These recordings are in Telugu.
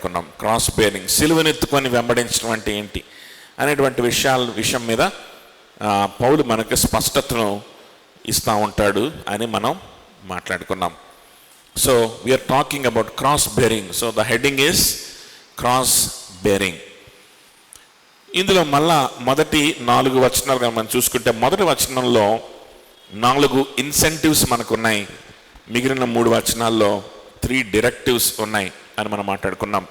మాట్లాడుకున్నాం. క్రాస్ బేరింగ్, సిలువనెత్తుకొని వెంబడించడం అంటే ఏంటి అనేటువంటి విషయం మీద పౌలు మనకు స్పష్టతను ఇస్తూ ఉంటాడు అని మనం మాట్లాడుకున్నాం. So we're talking about cross bearing. So the heading is cross bearing. ఇందులో మళ్ళా మొదటి 4 వచనాలు మనం చూసుకుంటే, మొదటి వచనంలో 4 ఇన్సెంటివ్స్ మనకు ఉన్నాయి. మిగిలిన 3 వచనాల్లో 3 డైరెక్టివ్స్ ఉన్నాయి అని మనం మాట్లాడుకున్నాం.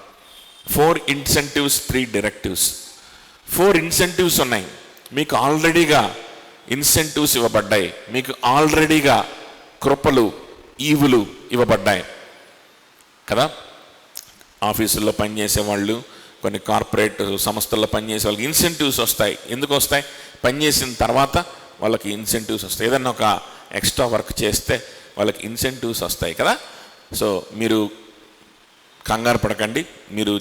4 ఇన్సెంటివ్స్, 3 డైరెక్టివ్స్. 4 ఇన్సెంటివ్స్ ఉన్నాయి. మీకు ఆల్రెడీగా ఇన్సెంటివ్స్ ఇవ్వబడ్డాయి. మీకు ఆల్రెడీగా కృపలు, ఈవులు ఇవ్వబడ్డాయి కదా. ఆఫీసుల్లో పనిచేసే వాళ్ళు, కొన్ని కార్పొరేట్ సంస్థల్లో పనిచేసే వాళ్ళకి ఇన్సెంటివ్స్ వస్తాయి. ఎందుకు వస్తాయి? పనిచేసిన తర్వాత వాళ్ళకి ఇన్సెంటివ్స్ వస్తాయి. ఏదన్నా ఒక ఎక్స్ట్రా వర్క్ చేస్తే వాళ్ళకి ఇన్సెంటివ్స్ వస్తాయి కదా. సో మీరు కంగారు పడకండి. మీరు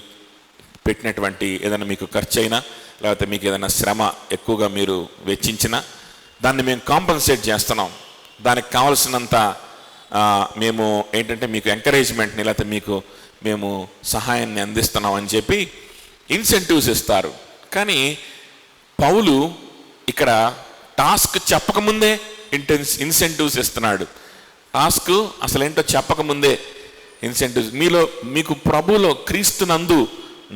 పెట్టినటువంటి ఏదైనా మీకు ఖర్చు అయినా, లేకపోతే మీకు ఏదైనా శ్రమ ఎక్కువగా మీరు వెచ్చించినా దాన్ని మేము కాంపన్సేట్ చేస్తున్నాం. దానికి కావలసినంత మేము ఏంటంటే మీకు ఎంకరేజ్మెంట్ని, లేకపోతే మీకు మేము సహాయాన్ని అందిస్తున్నాం అని చెప్పి ఇన్సెంటివ్స్ ఇస్తారు. కానీ పౌలు ఇక్కడ టాస్క్ చెప్పకముందే ఇన్సెంటివ్స్ ఇస్తున్నాడు. టాస్క్ అసలు ఏంటో చెప్పకముందే ఇన్సెంటివ్స్. మీకు ప్రభులో క్రీస్తునందు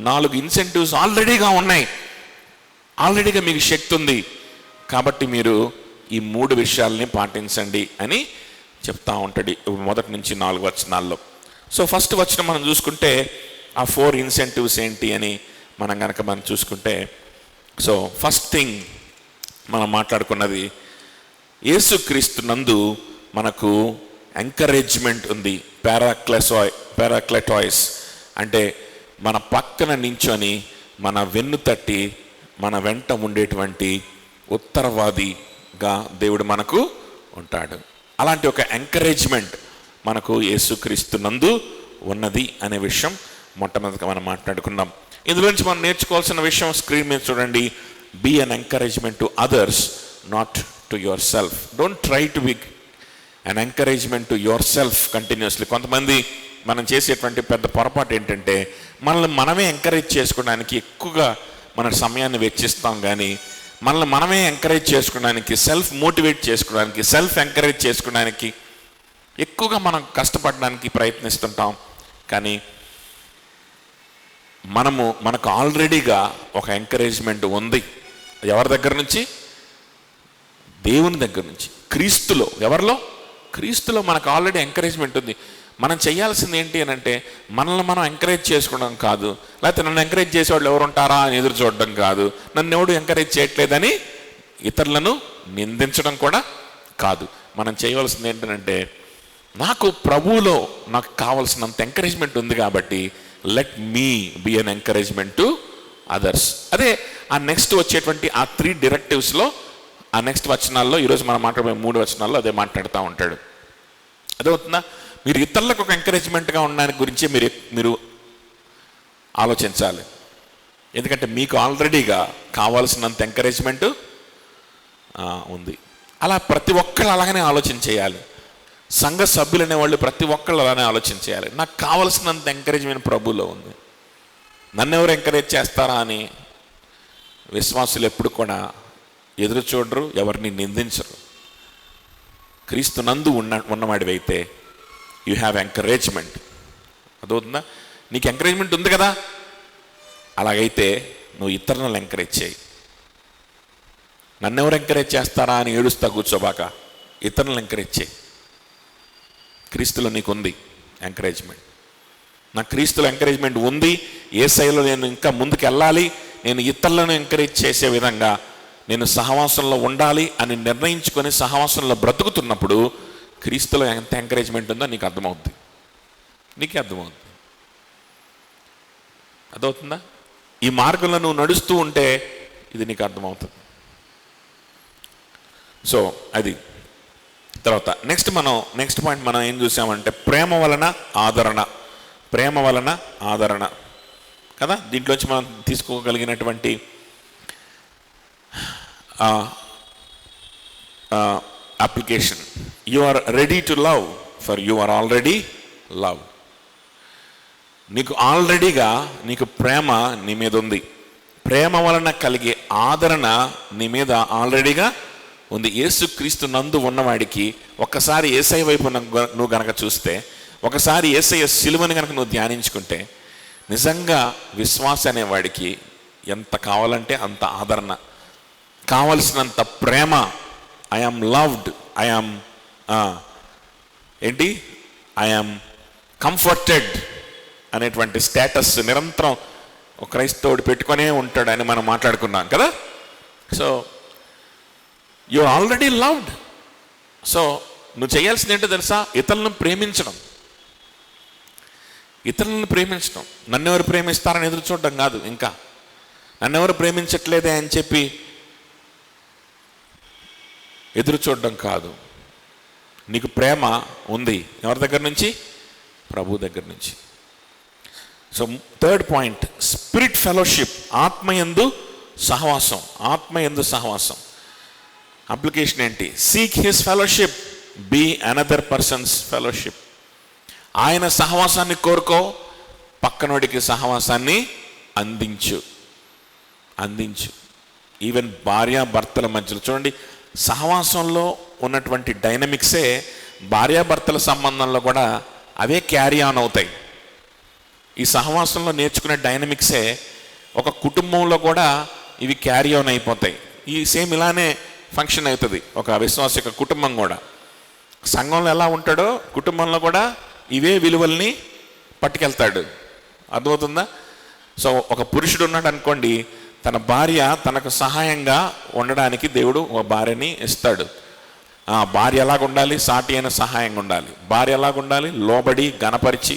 4 ఇన్సెంటివ్స్ ఆల్రెడీగా ఉన్నాయి. ఆల్రెడీగా మీకు శక్తి ఉంది. కాబట్టి మీరు ఈ 3 విషయాల్ని పాటించండి అని చెప్తా ఉంటాడు మొదటి నుంచి 4 వచనాల్లో. సో ఫస్ట్ వచనం మనం చూసుకుంటే ఆ 4 ఇన్సెంటివ్స్ ఏంటి అని మనం చూసుకుంటే, సో ఫస్ట్ థింగ్ మనం మాట్లాడుకున్నది, యేసుక్రీస్తునందు మనకు ఎంకరేజ్మెంట్ ఉంది. పారాక్లెటాయిస్ అంటే మన పక్కన నించొని మన వెన్ను తట్టి మన వెంట ఉండేటువంటి ఉత్తరవాదిగా దేవుడు మనకు ఉంటాడు. అలాంటి ఒక ఎంకరేజ్మెంట్ మనకు యేసుక్రీస్తునందు ఉన్నది అనే విషయం మొట్టమొదటిగా మనం మాట్లాడుకున్నాం. ఇందులో నుంచి మనం నేర్చుకోవాల్సిన విషయం స్క్రీన్ మీద చూడండి. Be un encouragement to others, not to yourself. Don't try to be un encouragement to yourself continuously. కొంతమంది మనం చేసేటువంటి పెద్ద పొరపాటు ఏంటంటే, మనల్ని మనమే ఎంకరేజ్ చేసుకోవడానికి ఎక్కువగా మన సమయాన్ని వెచ్చిస్తాం. కానీ మనల్ని మనమే ఎంకరేజ్ చేసుకోవడానికి, సెల్ఫ్ మోటివేట్ చేసుకోవడానికి, సెల్ఫ్ ఎంకరేజ్ చేసుకోవడానికి ఎక్కువగా మనం కష్టపడడానికి ప్రయత్నిస్తుంటాం. కానీ మనకు ఆల్రెడీగా ఒక ఎంకరేజ్మెంట్ ఉంది. ఎవరి దగ్గర నుంచి? దేవుని దగ్గర నుంచి, క్రీస్తులో. ఎవరిలో? క్రీస్తులో మనకు ఆల్రెడీ ఎంకరేజ్మెంట్ ఉంది. మనం చేయాల్సింది ఏంటి అని అంటే, మనల్ని మనం ఎంకరేజ్ చేసుకోవడం కాదు, లేకపోతే నన్ను ఎంకరేజ్ చేసేవాళ్ళు ఎవరు ఉంటారా అని ఎదురు చూడడం కాదు, నన్ను ఎవడు ఎంకరేజ్ చేయట్లేదని ఇతరులను నిందించడం కూడా కాదు. మనం చేయవలసింది ఏంటంటే, నాకు ప్రభువులో నాకు కావాల్సినంత ఎంకరేజ్మెంట్ ఉంది కాబట్టి let me B un encouragement to others. అదే ఆ నెక్స్ట్ వచ్చేటువంటి ఆ 3 డైరెక్టివ్స్లో, ఆ నెక్స్ట్ వచనాల్లో, ఈరోజు మనం మాట్లాడే 3 వచనాల్లో అదే మాట్లాడుతూ ఉంటాడు. అదవుతుందా? మీరు ఇతరులకు ఒక ఎంకరేజ్మెంట్గా ఉండడానికి గురించి మీరు ఆలోచించాలి. ఎందుకంటే మీకు ఆల్రెడీగా కావాల్సినంత ఎంకరేజ్మెంట్ ఉంది. అలా ప్రతి ఒక్కళ్ళు అలాగనే ఆలోచన చేయాలి. సంఘ సభ్యులు అనేవాళ్ళు ప్రతి ఒక్కళ్ళు అలానే ఆలోచన చేయాలి. నాకు కావాల్సినంత ఎంకరేజ్మెంట్ ప్రభువులో ఉంది, నన్ను ఎవరు ఎంకరేజ్ చేస్తారా అని విశ్వాసులు ఎప్పుడు కూడా ఎదురు చూడరు, ఎవరిని నిందించరు. క్రీస్తునందు ఉన్నవాడివైతే యూ హ్యావ్ ఎంకరేజ్మెంట్. అదవుతుందా? నీకు ఎంకరేజ్మెంట్ ఉంది కదా, అలాగైతే నువ్వు ఇతరులను ఎంకరేజ్ చేయి. నన్ను ఎవరు ఎంకరేజ్ చేస్తారా అని ఏడుస్తా కూర్చోబాక, ఇతరులను ఎంకరేజ్ చేయి. క్రీస్తులో నీకు ఉంది ఎంకరేజ్మెంట్. నాకు క్రీస్తులో ఎంకరేజ్మెంట్ ఉంది, యేసయ్యలో నేను ఇంకా ముందుకు వెళ్ళాలి, నేను ఇతరులను ఎంకరేజ్ చేసే విధంగా నేను సహవాసంలో ఉండాలి అని నిర్ణయించుకొని సహవాసంలో బ్రతుకుతున్నప్పుడు క్రీస్తులో ఎంత ఎంకరేజ్మెంట్ ఉందో నీకు అర్థమవుద్ది. నీకే అర్థమవుద్ది. అర్థమవుతుందా? ఈ మార్గంలో నువ్వు నడుస్తూ ఉంటే ఇది నీకు అర్థమవుతుంది. సో అది తర్వాత నెక్స్ట్ పాయింట్ మనం ఏం చూసామంటే, ప్రేమ వలన ఆదరణ. ప్రేమ వలన ఆదరణ కదా. దీంట్లోంచి మనం తీసుకోగలిగినటువంటి application, you are ready to love for you are already love. నీకు ఆల్రెడీగా నీకు ప్రేమ నీ మీద ఉంది. ప్రేమ వలన కలిగే ఆదరణ నీ మీద ఆల్రెడీగా ఉంది. యేసుక్రీస్తు నందు ఉన్నవాడికి ఒక్కసారి యేసయ్య వైపు నువ్వు గనక చూస్తే, ఒకసారి యేసయ్య సిలువని కనుక నువ్వు ధ్యానించుకుంటే, నిజంగా విశ్వాస అనేవాడికి ఎంత కావాలంటే అంత ఆదరణ, కావలసినంత ప్రేమ. I am loved, I am I am comforted అనేటువంటి స్టేటస్ నిరంతరం ఒక క్రైస్తవుడు పెట్టుకునే ఉంటాడని మనం మాట్లాడుకున్నాం కదా. So you are already loved. So నువ్వు చేయాల్సింది ఏంటో తెలుసా? ఇతరులను ప్రేమించడం. ఇతరులను ప్రేమించడం. నన్నెవరు ప్రేమిస్తారని ఎదురు చూడడం కాదు. ఇంకా నన్నెవరు ప్రేమించట్లేదే అని చెప్పి ఎదురు చూడడం కాదు. నీకు ప్రేమ ఉంది. ఎవరి దగ్గర నుంచి? ప్రభు దగ్గర నుంచి. So third point, spirit fellowship. ఆత్మయందు సహవాసం. ఆత్మయందు సహవాసం అప్లికేషన్ ఏంటి? Seek his fellowship, be another persons fellowship. ఆయన సహవాసాన్ని కోరుకో, పక్కనోడికి సహవాసాన్ని అందించు. ఈవెన్ భార్యాభర్తల మధ్యలో చూడండి, సహవాసంలో ఉన్నటువంటి డైనమిక్సే భార్యాభర్తల సంబంధంలో కూడా అవే క్యారీ ఆన్ అవుతాయి. ఈ సహవాసంలో నేర్చుకునే డైనమిక్సే ఒక కుటుంబంలో కూడా ఇవి క్యారీ ఆన్ అయిపోతాయి. ఈ సేమ్ ఇలానే ఫంక్షన్ అవుతుంది ఒక విశ్వాస యొక్క కుటుంబం కూడా. సంఘంలో ఎలా ఉంటాడో కుటుంబంలో కూడా ఇవే విలువల్ని పట్టుకెళ్తాడు. అర్థమవుతుందా? సో ఒక పురుషుడు ఉన్నాడు అనుకోండి, తన భార్య తనకు సహాయంగా ఉండడానికి దేవుడు ఒక భార్యని ఇస్తాడు. భార్య ఎలాగుండాలి? సాటి అయిన సహాయంగా ఉండాలి. భార్య ఎలాగుండాలి? లోబడి గణపరిచి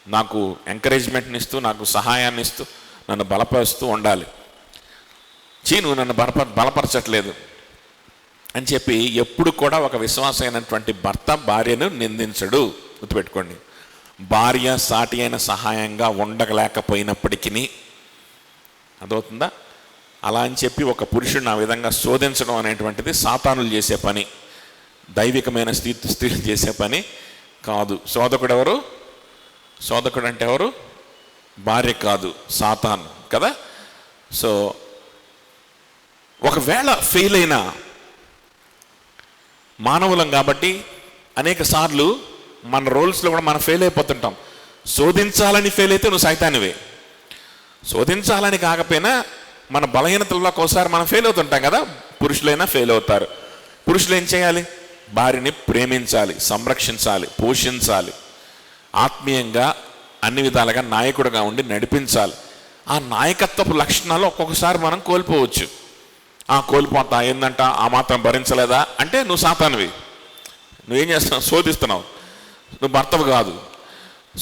నాకు ఎంకరేజ్మెంట్ని ఇస్తూ, నాకు సహాయాన్ని ఇస్తూ, నన్ను బలపరుస్తూ ఉండాలి. నువ్వు నన్ను బలపరచట్లేదు అని చెప్పి ఎప్పుడు కూడా ఒక విశ్వాసమైనటువంటి భర్త భార్యను నిందించడు. గుర్తుపెట్టుకోండి. భార్య సాటి అయిన సహాయంగా ఉండలేకపోయినప్పటికీ, అదవుతుందా? అలా అని చెప్పి ఒక పురుషుడిని ఆ విధంగా శోధించడం అనేటువంటిది సాతానులు చేసే పని, దైవికమైన స్త్రీలు చేసే పని కాదు. శోధకుడు ఎవరు? శోధకుడు అంటే ఎవరు? భార్య కాదు, సాతాను కదా. సో ఒకవేళ ఫెయిల్ అయినా, మానవులం కాబట్టి అనేక సార్లు మన రోల్స్లో కూడా మనం ఫెయిల్ అయిపోతుంటాం. శోధించాలని ఫెయిల్ అయితే నువ్వు సైతానివే. శోధించాలని కాకపోయినా మన బలహీనతల్లో ఒకసారి మనం ఫెయిల్ అవుతుంటాం కదా. పురుషులైనా ఫెయిల్ అవుతారు. పురుషులు ఏం చేయాలి? భార్యని ప్రేమించాలి, సంరక్షించాలి, పోషించాలి, ఆత్మీయంగా అన్ని విధాలుగా నాయకుడిగా ఉండి నడిపించాలి. ఆ నాయకత్వపు లక్షణాలు ఒక్కొక్కసారి మనం కోల్పోవచ్చు. కోల్పోతా ఏందంట, ఆ మాత్రం భరించలేదా అంటే నువ్వు సాతానివి. నువ్వేం చేస్తున్నావు? శోధిస్తున్నావు. నువ్వు భర్తవు కాదు.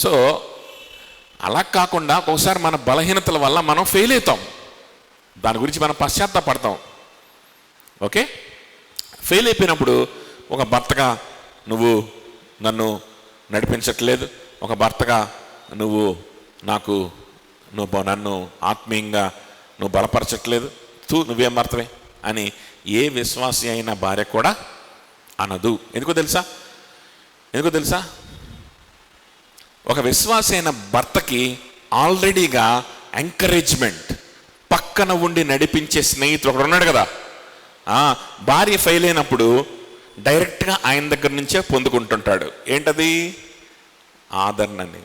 సో అలా కాకుండా ఒక్కొక్కసారి మన బలహీనతల వల్ల మనం ఫెయిల్ అవుతాం. దాని గురించి మనం పశ్చాత్తాపడతాం. ఓకే, ఫెయిల్ అయిపోయినప్పుడు ఒక భర్తగా నువ్వు నన్ను నడిపించట్లేదు, ఒక భర్తగా నువ్వు నన్ను ఆత్మీయంగా నువ్వు బలపరచట్లేదు, నువ్వేం భర్తవే అని ఏ విశ్వాసి అయిన భార్య కూడా అనదు. ఎందుకో తెలుసా? ఒక విశ్వాసి అయిన భర్తకి ఆల్రెడీగా ఎంకరేజ్మెంట్, పక్కన ఉండి నడిపించే స్నేహితుడు ఒకడు ఉన్నాడు కదా. భార్య ఫెయిల్ అయినప్పుడు డైరెక్ట్గా ఆయన దగ్గర నుంచే పొందుకుంటుంటాడు. ఏంటది? ఆదరణని.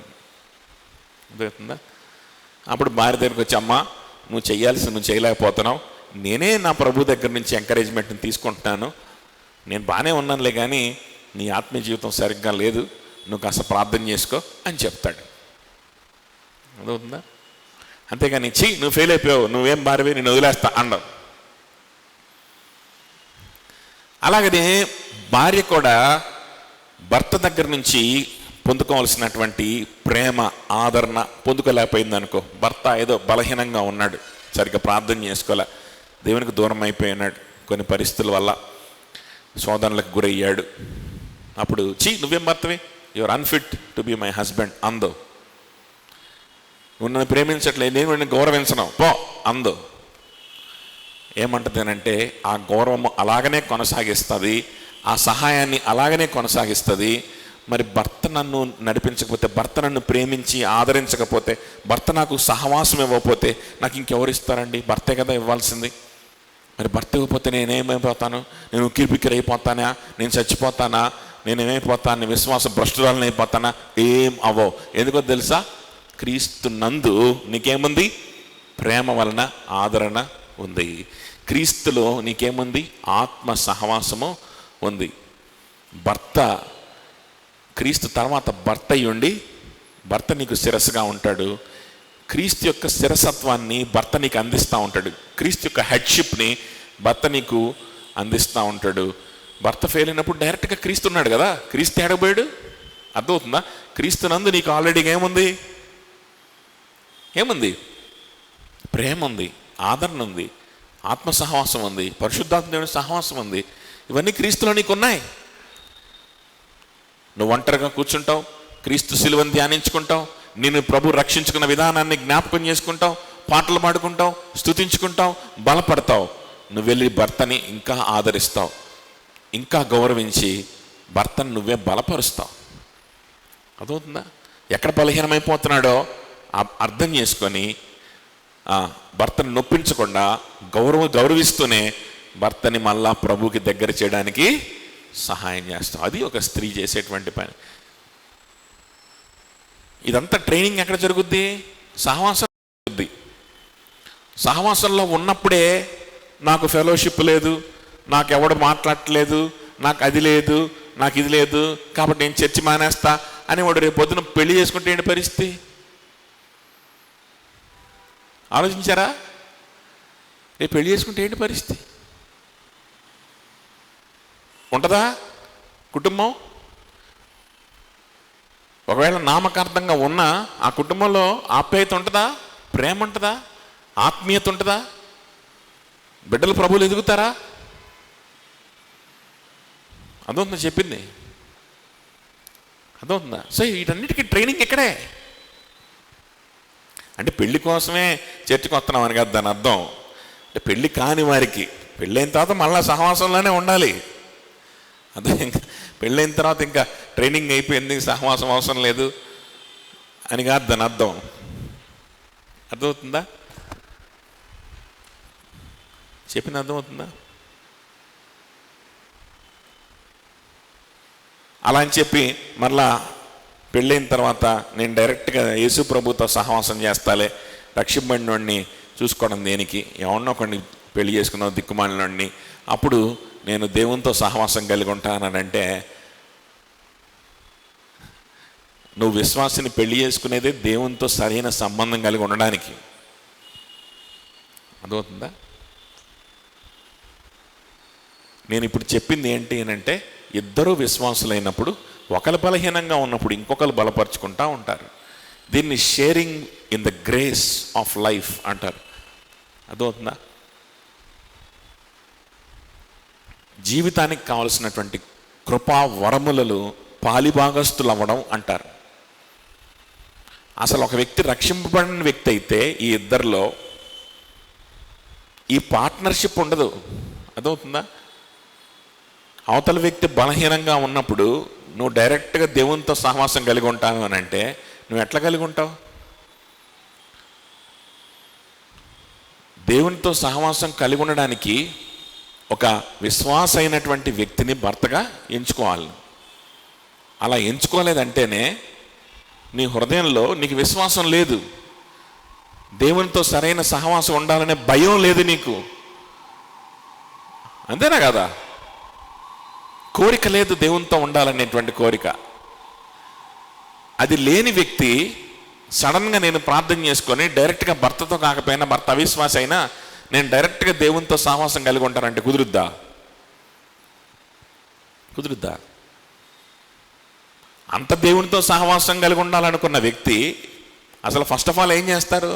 అర్థమవుతుందా? అప్పుడు భార్య దగ్గరికి వచ్చి, అమ్మా నువ్వు నువ్వు చేయలేకపోతున్నావు, నేనే నా ప్రభు దగ్గర నుంచి ఎంకరేజ్మెంట్ని తీసుకుంటున్నాను, నేను బాగానే ఉన్నానులే కానీ నీ ఆత్మీయ జీవితం సరిగ్గా లేదు, నువ్వు కాస్త ప్రార్థన చేసుకో అని చెప్తాడు. అర్థమవుతుందా? అంతేగాని నువ్వు ఫెయిల్ అయిపోయావు, నువ్వేం భార్యవే, నేను వదిలేస్తా అండవు. అలాగనే భార్య కూడా భర్త దగ్గర నుంచి పొందుకోవాల్సినటువంటి ప్రేమ, ఆదరణ పొందుకోలేకపోయింది అనుకో. భర్త ఏదో బలహీనంగా ఉన్నాడు, సరిగ్గా ప్రార్థన చేసుకోలే, దేవునికి దూరం అయిపోయినాడు, కొన్ని పరిస్థితుల వల్ల శోధనలకు గురయ్యాడు. అప్పుడు నువ్వేం భర్తవి, your unfit to be my husband అందో. నువ్వు నన్ను ప్రేమించట్లేదు, నేను నిన్ను గౌరవించను పో అందో. ఏమంటుందనంటే ఆ గౌరవం అలాగనే కొనసాగిస్తుంది, ఆ సహాయాన్ని అలాగనే కొనసాగిస్తుంది. మరి భర్త నన్ను నడిపించకపోతే, భర్త నన్ను ప్రేమించి ఆదరించకపోతే, భర్త నాకు సహవాసం ఇవ్వకపోతే నాకు ఇంకెవరు ఇస్తారండి? భర్తే కదా ఇవ్వాల్సింది. మరి భర్త ఇవ్వకపోతే నేనేమైపోతాను? నేను ఉక్కిరిబిక్కిరైపోతానా? నేను చచ్చిపోతానా? నేనేమైపోతాను? విశ్వాస భ్రష్టురాలను అయిపోతానా? ఏం అవ్వవు. ఎందుకో తెలుసా? క్రీస్తు నందు నీకేముంది? ప్రేమ వలన ఆదరణ ఉంది. క్రీస్తులో నీకేముంది? ఆత్మ సహవాసము ఉంది. భర్త, క్రీస్తు తర్వాత భర్త అయ్యుండి, భర్త నీకు శిరస్సుగా ఉంటాడు. క్రీస్తు యొక్క శిరసత్వాన్ని భర్త నీకు అందిస్తూ ఉంటాడు. క్రీస్తు యొక్క హెడ్షిప్ని భర్త నీకు అందిస్తూ ఉంటాడు. భర్త ఫెయిల్ అయినప్పుడు డైరెక్ట్గా క్రీస్తు ఉన్నాడు కదా, క్రీస్తు ఎడబోయాడు. అర్థమవుతుందా? క్రీస్తు నందు నీకు ఆల్రెడీగా ఏముంది? ప్రేమ ఉంది, ఆదరణ ఉంది, ఆత్మ సహవాసం ఉంది, పరిశుద్ధాత్మ దేవుని సహవాసం ఉంది. ఇవన్నీ క్రీస్తులో నీకు ఉన్నాయి. నువ్వు ఒంటరిగా కూర్చుంటావు, క్రీస్తు శిలువను ధ్యానించుకుంటావు, నిన్ను ప్రభు రక్షించుకున్న విధానాన్ని జ్ఞాపకం చేసుకుంటావు, పాటలు పాడుకుంటావు, స్తుతించుకుంటావు, బలపడతావు. నువ్వు వెళ్ళి భర్తని ఇంకా ఆదరిస్తావు, ఇంకా గౌరవించి భర్తను నువ్వే బలపరుస్తావు. అదవుతుందా? ఎక్కడ బలహీనమైపోతున్నాడో అర్థం చేసుకొని భర్తను నొప్పించకుండా గౌరవిస్తూనే భర్తని మళ్ళా ప్రభుకి దగ్గర చేయడానికి సహాయం చేస్తాం. అది ఒక స్త్రీ చేసేటువంటి పని. ఇదంతా ట్రైనింగ్ ఎక్కడ జరుగుద్ది? సహవాసం జరుగుద్ది. సహవాసంలో ఉన్నప్పుడే నాకు ఫెలోషిప్ లేదు, నాకు ఎవడు మాట్లాడట్లేదు, నాకు అది లేదు, నాకు ఇది లేదు, కాబట్టి నేను చర్చి మానేస్తా అని వాడు రేపు పొద్దున పెళ్లి చేసుకుంటే ఏంటి పరిస్థితి? ఆలోచించారా? రేపు పెళ్లి చేసుకుంటే ఏంటి పరిస్థితి? ఉంటుందా కుటుంబం? ఒకవేళ నామకార్థంగా ఉన్న ఆ కుటుంబంలో ఆప్యాయత ఉంటుందా? ప్రేమ ఉంటుందా? ఆత్మీయత ఉంటుందా? బిడ్డలు ప్రభువులు ఎదుగుతారా? అదవుతుందా చెప్పింది? అదవుతుందా? సో వీటన్నిటికీ ట్రైనింగ్ ఎక్కడే? అంటే పెళ్లి కోసమే చర్చికి వస్తున్నాం అని కాదు దాని అర్థం. అంటే పెళ్ళి కాని వారికి పెళ్ళైన తర్వాత మళ్ళీ సహవాసంలోనే ఉండాలి. అదే ఇంకా పెళ్ళైన తర్వాత ఇంకా ట్రైనింగ్ అయిపోయింది, సహవాసం అవసరం లేదు అని కాదు దాని అర్థం. అర్థమవుతుందా? చెప్పింది అర్థమవుతుందా? అలా అని చెప్పి మళ్ళా పెళ్ళైన తర్వాత నేను డైరెక్ట్గా యేసు ప్రభుతో సహవాసం చేస్తాలే, రక్షింపబడినోడిని చూసుకోవడం దేనికి? ఎవరినో ఒకడిని పెళ్లి చేసుకున్నావు దిక్కుమాలినోడిని, అప్పుడు నేను దేవునితో సహవాసం కలిగి ఉంటానంటే, నువ్వు విశ్వాసిని పెళ్లి చేసుకునేదే దేవునితో సరైన సంబంధం కలిగి ఉండడానికి. అర్థమవుతుందా? నేను ఇప్పుడు చెప్పింది ఏంటి అంటే, ఇద్దరూ విశ్వాసులైనప్పుడు ఒకరు బలహీనంగా ఉన్నప్పుడు ఇంకొకరు బలపరుచుకుంటూ ఉంటారు. దీన్ని sharing in the grace of life అంటారు. అర్థమవుతుందా? జీవితానికి కావలసినటువంటి కృపా వరములలో పాలిభాగస్తులు అవ్వడం అంటారు. అసలు ఒక వ్యక్తి రక్షింపబడిన వ్యక్తి అయితే ఈ ఇద్దరిలో ఈ పార్ట్నర్షిప్ ఉండదు. అర్థమవుతుందా? అవతల వ్యక్తి బలహీనంగా ఉన్నప్పుడు నువ్వు డైరెక్ట్గా దేవునితో సహవాసం కలిగి ఉంటాను అని అంటే నువ్వు ఎట్లా కలిగి ఉంటావు? దేవునితో సహవాసం కలిగి ఉండడానికి ఒక విశ్వాస అయినటువంటి వ్యక్తిని భర్తగా ఎంచుకోవాలి. అలా ఎంచుకోలేదంటేనే నీ హృదయంలో నీకు విశ్వాసం లేదు, దేవునితో సరైన సహవాసం ఉండాలనే భయం లేదు నీకు. అంతేనా కదా? కోరిక లేదు దేవునితో ఉండాలనేటువంటి కోరిక. అది లేని వ్యక్తి సడన్గా నేను ప్రార్థన చేసుకొని డైరెక్ట్గా భర్తతో కాకపోయినా, భర్త అవిశ్వాస అయినా నేను డైరెక్ట్గా దేవునితో సహవాసం కలిగి ఉంటానంటే కుదురుద్దా? కుదురుద్దా? అంత దేవునితో సహవాసం కలిగి ఉండాలనుకున్న వ్యక్తి అసలు ఫస్ట్ ఆఫ్ ఆల్ ఏం చేస్తారు?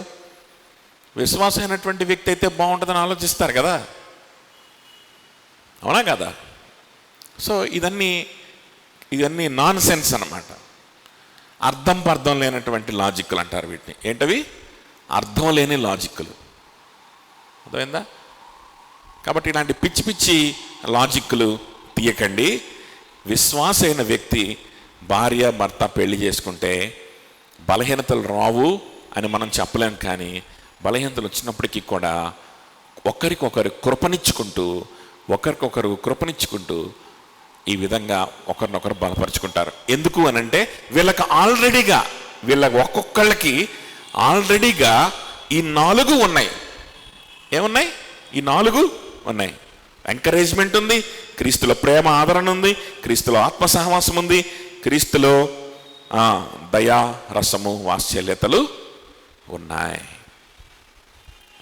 విశ్వాసమైనటువంటి వ్యక్తి అయితే బాగుంటుందని ఆలోచిస్తారు కదా, అవునా కదా? సో ఇదన్నీ నాన్ సెన్స్ అన్నమాట. అర్థం లేనటువంటి లాజిక్లు అంటారు వీటిని. ఏంటవి? అర్థం లేని లాజిక్లు. అర్థమైందా? కాబట్టి ఇలాంటి పిచ్చి పిచ్చి లాజిక్లు తీయకండి. విశ్వాస అయిన వ్యక్తి భార్య భర్త పెళ్లి చేసుకుంటే బలహీనతలు రావు అని మనం చెప్పలేం, కానీ బలహీనతలు వచ్చినప్పటికీ కూడా ఒకరికొకరు కృపనిచ్చుకుంటూ ఈ విధంగా ఒకరినొకరు బలపరుచుకుంటారు. ఎందుకు అనంటే వీళ్ళ ఒక్కొక్కళ్ళకి ఆల్రెడీగా ఈ 4 ఉన్నాయి. ఏమున్నాయి? ఈ 4 ఉన్నాయి. ఎంకరేజ్మెంట్ ఉంది, క్రీస్తులో ప్రేమ ఆదరణ ఉంది, క్రీస్తులో ఆత్మ సహవాసం ఉంది, క్రీస్తులో దయా రసము వాత్సల్యతలు ఉన్నాయి.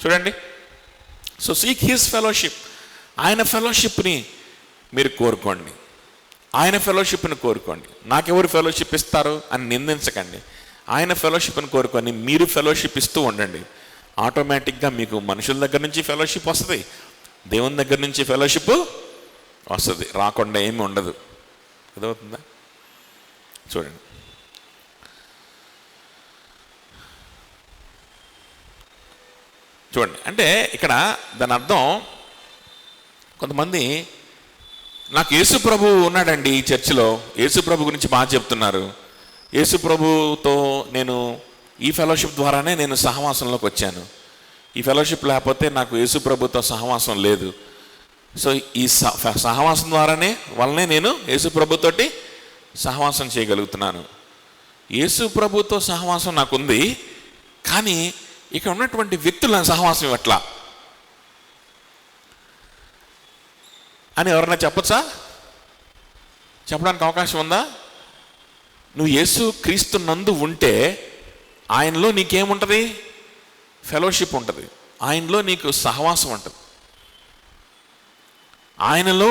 చూడండి. So seek his fellowship. ఆయన ఫెలోషిప్ని మీరు కోరుకోండి. ఆయన ఫెలోషిప్ని కోరుకోండి. నాకెవరు ఫెలోషిప్ ఇస్తారు అని నిందించకండి. ఆయన ఫెలోషిప్ని కోరుకొని మీరు ఫెలోషిప్ ఇస్తూ ఉండండి. ఆటోమేటిక్గా మీకు మనుషుల దగ్గర నుంచి ఫెలోషిప్ వస్తుంది, దేవుని దగ్గర నుంచి ఫెలోషిప్ వస్తుంది. రాకుండా ఏమీ ఉండదు. అర్థమవుతుందా? చూడండి. అంటే ఇక్కడ దాని అర్థం, కొంతమంది నాకు యేసు ప్రభు ఉన్నాడండి ఈ చర్చిలో, యేసు ప్రభు గురించి బాగా చెప్తున్నారు, యేసు ప్రభుతో నేను ఈ ఫెలోషిప్ ద్వారానే నేను సహవాసంలోకి వచ్చాను, ఈ ఫెలోషిప్ లేకపోతే నాకు యేసు ప్రభుతో సహవాసం లేదు, సో ఈ సహవాసం వల్లనే నేను యేసు ప్రభుతోటి సహవాసం చేయగలుగుతున్నాను. యేసు ప్రభుతో సహవాసం నాకుంది, కానీ ఇక్కడ ఉన్నటువంటి వ్యక్తుల సహవాసం ఇవ్వట్లా అని ఎవరన్నా చెప్పచ్చా? చెప్పడానికి అవకాశం ఉందా? నువ్వు యేసు క్రీస్తు నందు ఉంటే ఆయనలో నీకేముంటుంది? ఫెలోషిప్ ఉంటుంది, ఆయనలో నీకు సహవాసం ఉంటుంది. ఆయనలో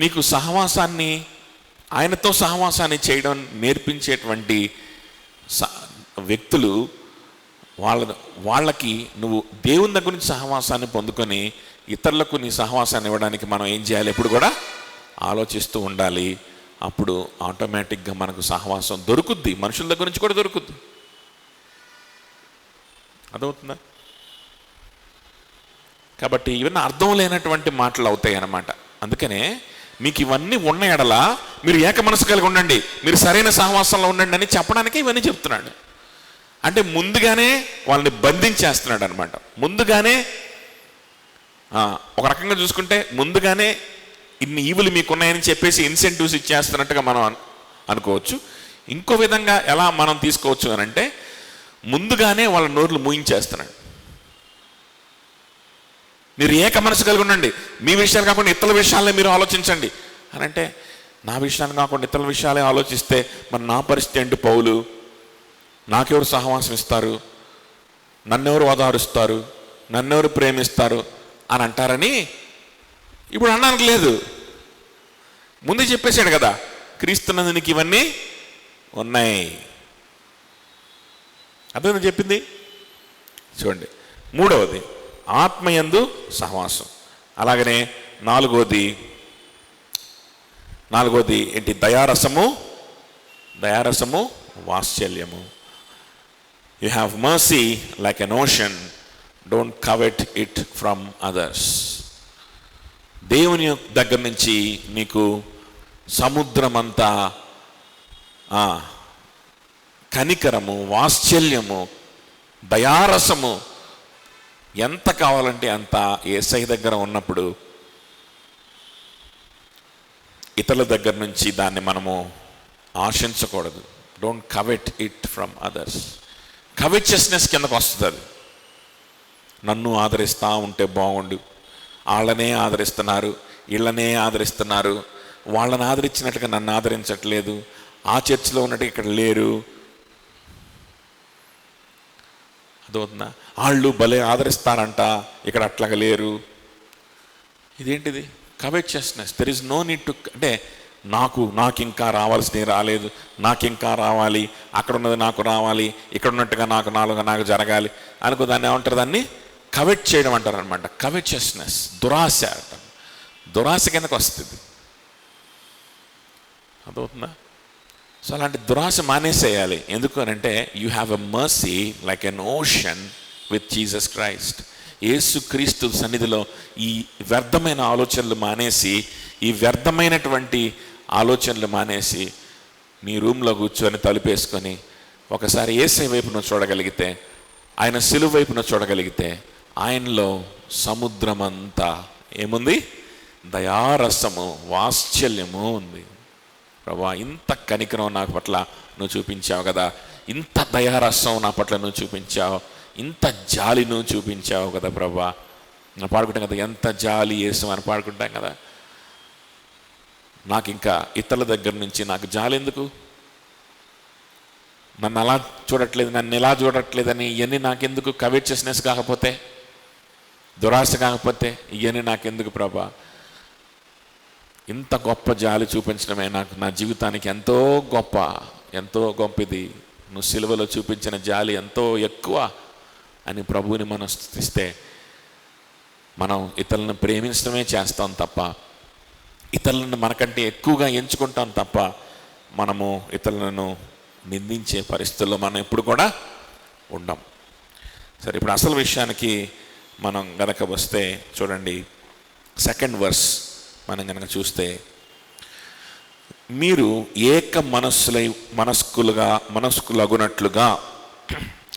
నీకు ఆయనతో సహవాసాన్ని చేయడం నేర్పించేటువంటి వ్యక్తులు వాళ్ళకి నువ్వు దేవుని దగ్గర నుంచి సహవాసాన్ని పొందుకొని ఇతరులకు నీ సహవాసాన్ని ఇవ్వడానికి మనం ఏం చేయాలి? ఎప్పుడు కూడా ఆలోచిస్తూ ఉండాలి. అప్పుడు ఆటోమేటిక్గా మనకు సహవాసం దొరుకుద్ది, మనుషుల దగ్గర నుంచి కూడా దొరుకుద్ది. అర్థమవుతుందా? కాబట్టి ఇవన్నీ అర్థం లేనటువంటి మాటలు అవుతాయి అన్నమాట. అందుకనే మీకు ఇవన్నీ ఉన్న ఎడల మీరు ఏక మనసు కలిగి ఉండండి, మీరు సరైన సహవాసంలో ఉండండి అని చెప్పడానికి ఇవన్నీ చెప్తున్నాడు. అంటే ముందుగానే వాళ్ళని బంధించేస్తున్నాడు అనమాట. ముందుగానే ఒక రకంగా చూసుకుంటే ముందుగానే ఇన్ని ఈవులు మీకున్నాయని చెప్పేసి ఇన్సెంటివ్స్ ఇచ్చేస్తున్నట్టుగా మనం అనుకోవచ్చు. ఇంకో విధంగా ఎలా మనం తీసుకోవచ్చు అని అంటే, ముందుగానే వాళ్ళ నోర్లు మూయించేస్తున్నాడు. మీరు ఏక మనసు కలిగి ఉండండి, మీ విషయాలు కాకుండా ఇతరుల విషయాలనే మీరు ఆలోచించండి అని అంటే, నా విషయాలు కాకుండా ఇతరుల విషయాలే ఆలోచిస్తే మరి నా పరిస్థితి ఏంటి? పౌలు నాకెవరు సహవాసం ఇస్తారు, నన్నెవరు ఓదారుస్తారు, నన్నెవరు ప్రేమిస్తారు అని అంటారని ఇప్పుడు అనడానికి లేదు. ముందే చెప్పేశాడు కదా, క్రీస్తునందు నీకు ఇవన్నీ ఉన్నాయి. అదే చెప్పింది. చూడండి, మూడవది ఆత్మయందు సహవాసం. అలాగనే నాలుగోది ఏంటి? దయారసము వాత్సల్యము. You have mercy like an ocean, don't covet it from others. దేవుని దగ్గర నుంచి నీకు సముద్రమంతా కనికరము, వాత్సల్యము, దయారసము ఎంత కావాలంటే అంత యేసయ్య దగ్గర ఉన్నప్పుడు ఇతరుల దగ్గర నుంచి దాన్ని మనము ఆశించకూడదు. Don't covet it from others. Covetousness కిందకు వస్తుంది. నన్ను ఆదరిస్తూ ఉంటే బాగుండు, వాళ్ళనే ఆదరిస్తున్నారు, వీళ్ళనే ఆదరిస్తున్నారు, వాళ్ళని ఆదరించినట్టుగా నన్ను ఆదరించట్లేదు, ఆ చర్చిలో ఉన్నట్టు ఇక్కడ లేరు, అదవుతుందా? వాళ్ళు భలే ఆదరిస్తారంట, ఇక్కడ అట్లాగా లేరు. ఇదేంటిది? Covetousness. There is no need to, అంటే నాకు ఇంకా రావాల్సినవి రాలేదు, నాకు ఇంకా రావాలి, అక్కడ ఉన్నది నాకు రావాలి, ఇక్కడ ఉన్నట్టుగా నాకు జరగాలి అనుకో. దాన్ని ఏమంటారు? దాన్ని కవెట్ చేయడం అంటారు అనమాట. కవెచియస్నెస్, దురాశ అంటారు. దురాశ కిందకు వస్తుంది. అదవుతుందా? సో అలాంటి దురాశ మానేసేయాలి. ఎందుకు అని అంటే, you have a mercy like an ocean with Jesus Christ. యేసు క్రీస్తు సన్నిధిలో ఈ వ్యర్థమైన ఆలోచనలు మానేసి, ఈ వ్యర్థమైనటువంటి ఆలోచనలు మానేసి నీ రూమ్లో కూర్చొని తలుపేసుకొని ఒకసారి యేసయ్య వైపు నువ్వు చూడగలిగితే, ఆయన సిలువ వైపు నువ్వు చూడగలిగితే, ఆయనలో సముద్రమంతా ఏముంది? దయారసము, వాత్సల్యము ఉంది. ప్రభా, ఇంత కనికరం నా పట్ల నువ్వు చూపించావు కదా, ఇంత దయారసం నా పట్ల నువ్వు చూపించావు, ఇంత జాలి నువ్వు చూపించావు కదా ప్రభా. మనం పాడుకుంటాం కదా, ఎంత జాలి యేసు అని పాడుకుంటాం కదా. నాకు ఇంకా ఇతరుల దగ్గర నుంచి నాకు జాలి ఎందుకు? నన్ను అలా చూడట్లేదు, నన్ను ఎలా చూడట్లేదని ఇవన్నీ నాకెందుకు? కవెర్చియస్నెస్ కాకపోతే, దురాశ కాకపోతే ఇవన్నీ నాకెందుకు ప్రభా? ఇంత గొప్ప జాలి చూపించడమే నాకు నా జీవితానికి ఎంతో గొప్పది. నువ్వు సిలువలో చూపించిన జాలి ఎంతో ఎక్కువ అని ప్రభువుని మనం స్తుతిస్తే, మనం ఇతరులను ప్రేమించడమే చేస్తాం తప్ప, ఇతరులను మనకంటే ఎక్కువగా ఎంచుకుంటాం తప్ప, మనము ఇతరులను నిందించే పరిస్థితుల్లో మనం ఎప్పుడు కూడా ఉండం. సరే, ఇప్పుడు అసలు విషయానికి మనం గనక వస్తే చూడండి, 2nd వర్స్ మనం గనక చూస్తే, మీరు ఏక మనస్కులగునట్లుగా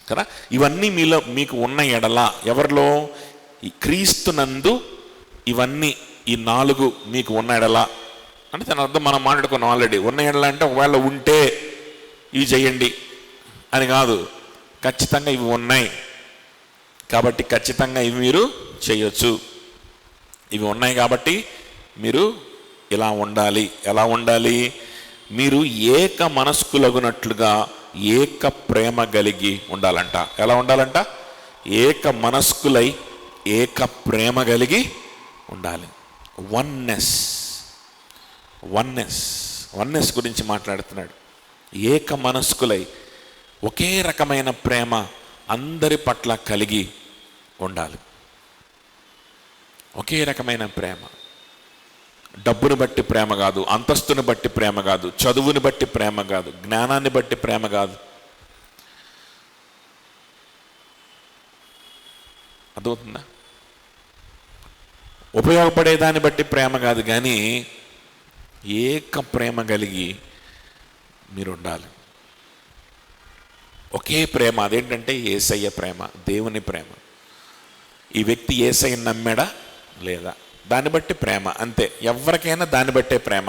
కదా, ఇవన్నీ మీలో మీకు ఉన్న ఎడల, ఎవరిలో? క్రీస్తునందు ఇవన్నీ, ఈ 4 మీకు ఉన్న ఎడల అంటే దాని అర్థం మనం మాట్లాడుకున్నాం ఆల్రెడీ. ఉన్న ఎడల అంటే ఒకవేళ ఉంటే ఇవి చేయండి అని కాదు, ఖచ్చితంగా ఇవి ఉన్నాయి కాబట్టి ఖచ్చితంగా ఇవి మీరు చేయొచ్చు. ఇవి ఉన్నాయి కాబట్టి మీరు ఇలా ఉండాలి. ఎలా ఉండాలి? మీరు ఏక మనస్కులగునట్లుగా ఏక ప్రేమ కలిగి ఉండాలంట. ఎలా ఉండాలంట? ఏక మనస్కులై ఏక ప్రేమ కలిగి ఉండాలి. వన్నెస్ గురించి మాట్లాడుతున్నాడు. ఏక మనస్కులై ఒకే రకమైన ప్రేమ అందరి పట్ల కలిగి ఉండాలి. ఒకే రకమైన ప్రేమ, డబ్బుని బట్టి ప్రేమ కాదు, అంతస్తుని బట్టి ప్రేమ కాదు, చదువుని బట్టి ప్రేమ కాదు, జ్ఞానాన్ని బట్టి ప్రేమ కాదు. అర్థమవుతుందా? ఉపయోగపడేదాన్ని బట్టి ప్రేమ కాదు, కానీ ఏక ప్రేమ కలిగి మీరు ఉండాలి. ఒకే ప్రేమ. అదేంటంటే యేసయ్య ప్రేమ, దేవుని ప్రేమ. ఈ వ్యక్తి యేసయ్యని నమ్మాడా లేదా, దాన్ని బట్టి ప్రేమ. అంతే, ఎవరికైనా దాన్ని బట్టే ప్రేమ.